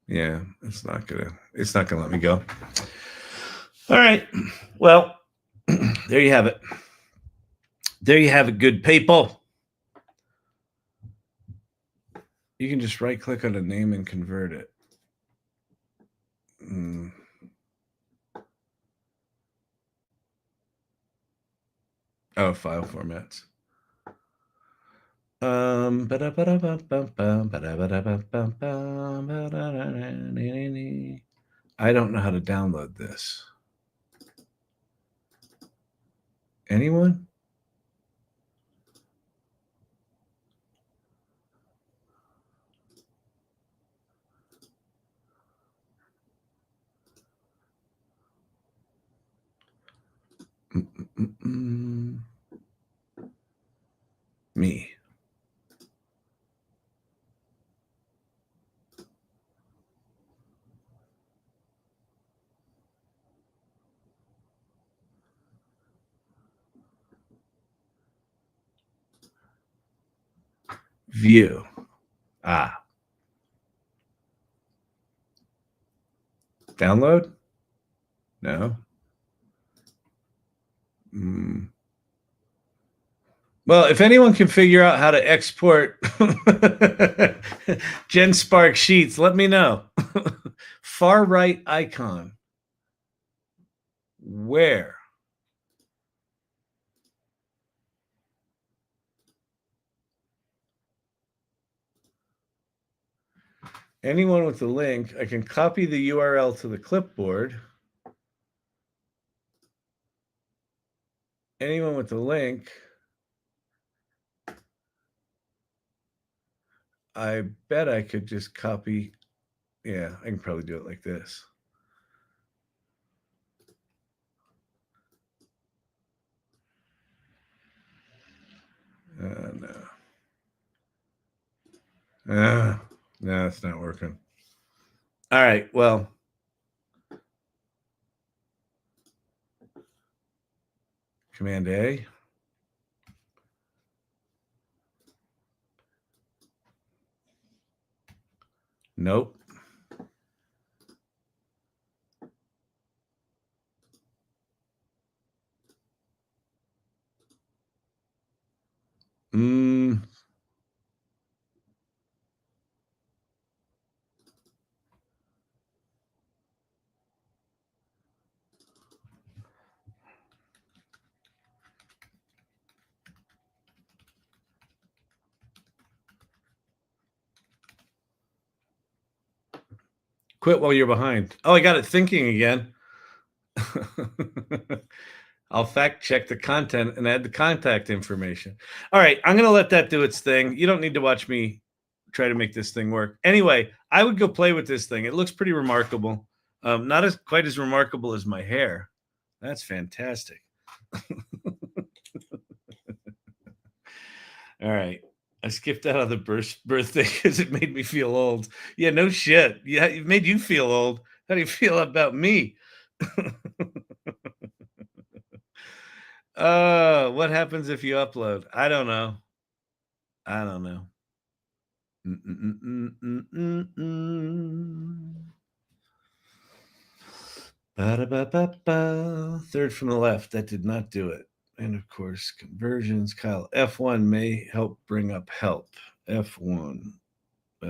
Yeah, it's not gonna let me go. All right. Well, there you have it. There you have it, good people. You can just right click on a name and convert it. Oh, file formats. I don't know how to download this. Anyone? Me. View. Download? No. Well, if anyone can figure out how to export Genspark Sheets, let me know. Far right icon. Where? Anyone with the link, I can copy the URL to the clipboard. Anyone with the link, I bet I could just copy. Yeah, I can probably do it like this. No, it's not working. All right, well. Command A. Nope. Quit while you're behind. Oh, I got it thinking again. I'll fact check the content and add the contact information. All right, I'm going to let that do its thing. You don't need to watch me try to make this thing work. Anyway, I would go play with this thing. It looks pretty remarkable. Not as quite as remarkable as my hair. That's fantastic. All right. I skipped out of the birthday because it made me feel old. Yeah, no shit. Yeah, it made you feel old. How do you feel about me? What happens if you upload? I don't know. I don't know. Third from the left. That did not do it. And of course, conversions. Kyle, F1 may help bring up help. F1. How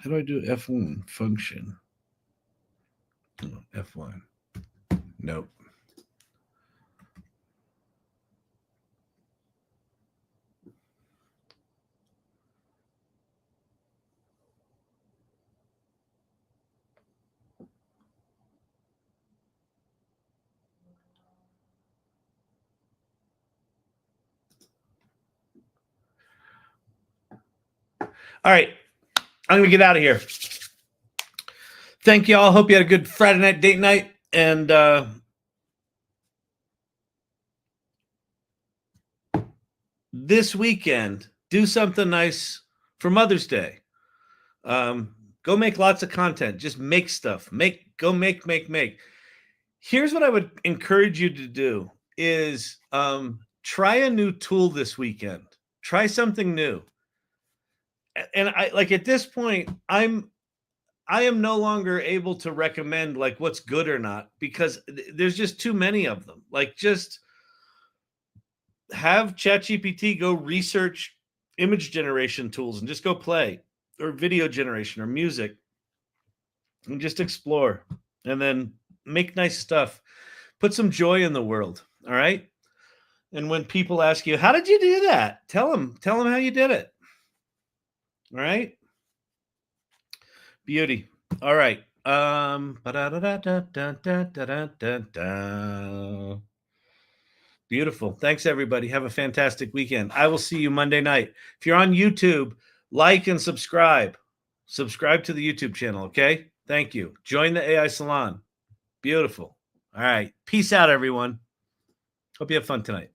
do I do F1 function? Oh, F1. Nope. All right. I'm going to get out of here. Thank you all. Hope you had a good Friday night date night. And this weekend, do something nice for Mother's Day. Go make lots of content. Just make stuff. Make. Here's what I would encourage you to do is try a new tool this weekend. Try something new. And I like at this point, I am no longer able to recommend like what's good or not because there's just too many of them. Like just have ChatGPT go research image generation tools and just go play, or video generation or music, and just explore and then make nice stuff. Put some joy in the world. All right. And when people ask you, how did you do that? Tell them how you did it. All right. Beauty. All right. Beautiful. Thanks, everybody. Have a fantastic weekend. I will see you Monday night. If you're on YouTube, like and subscribe. Subscribe to the YouTube channel, okay? Thank you. Join the AI Salon. Beautiful. All right. Peace out, everyone. Hope you have fun tonight.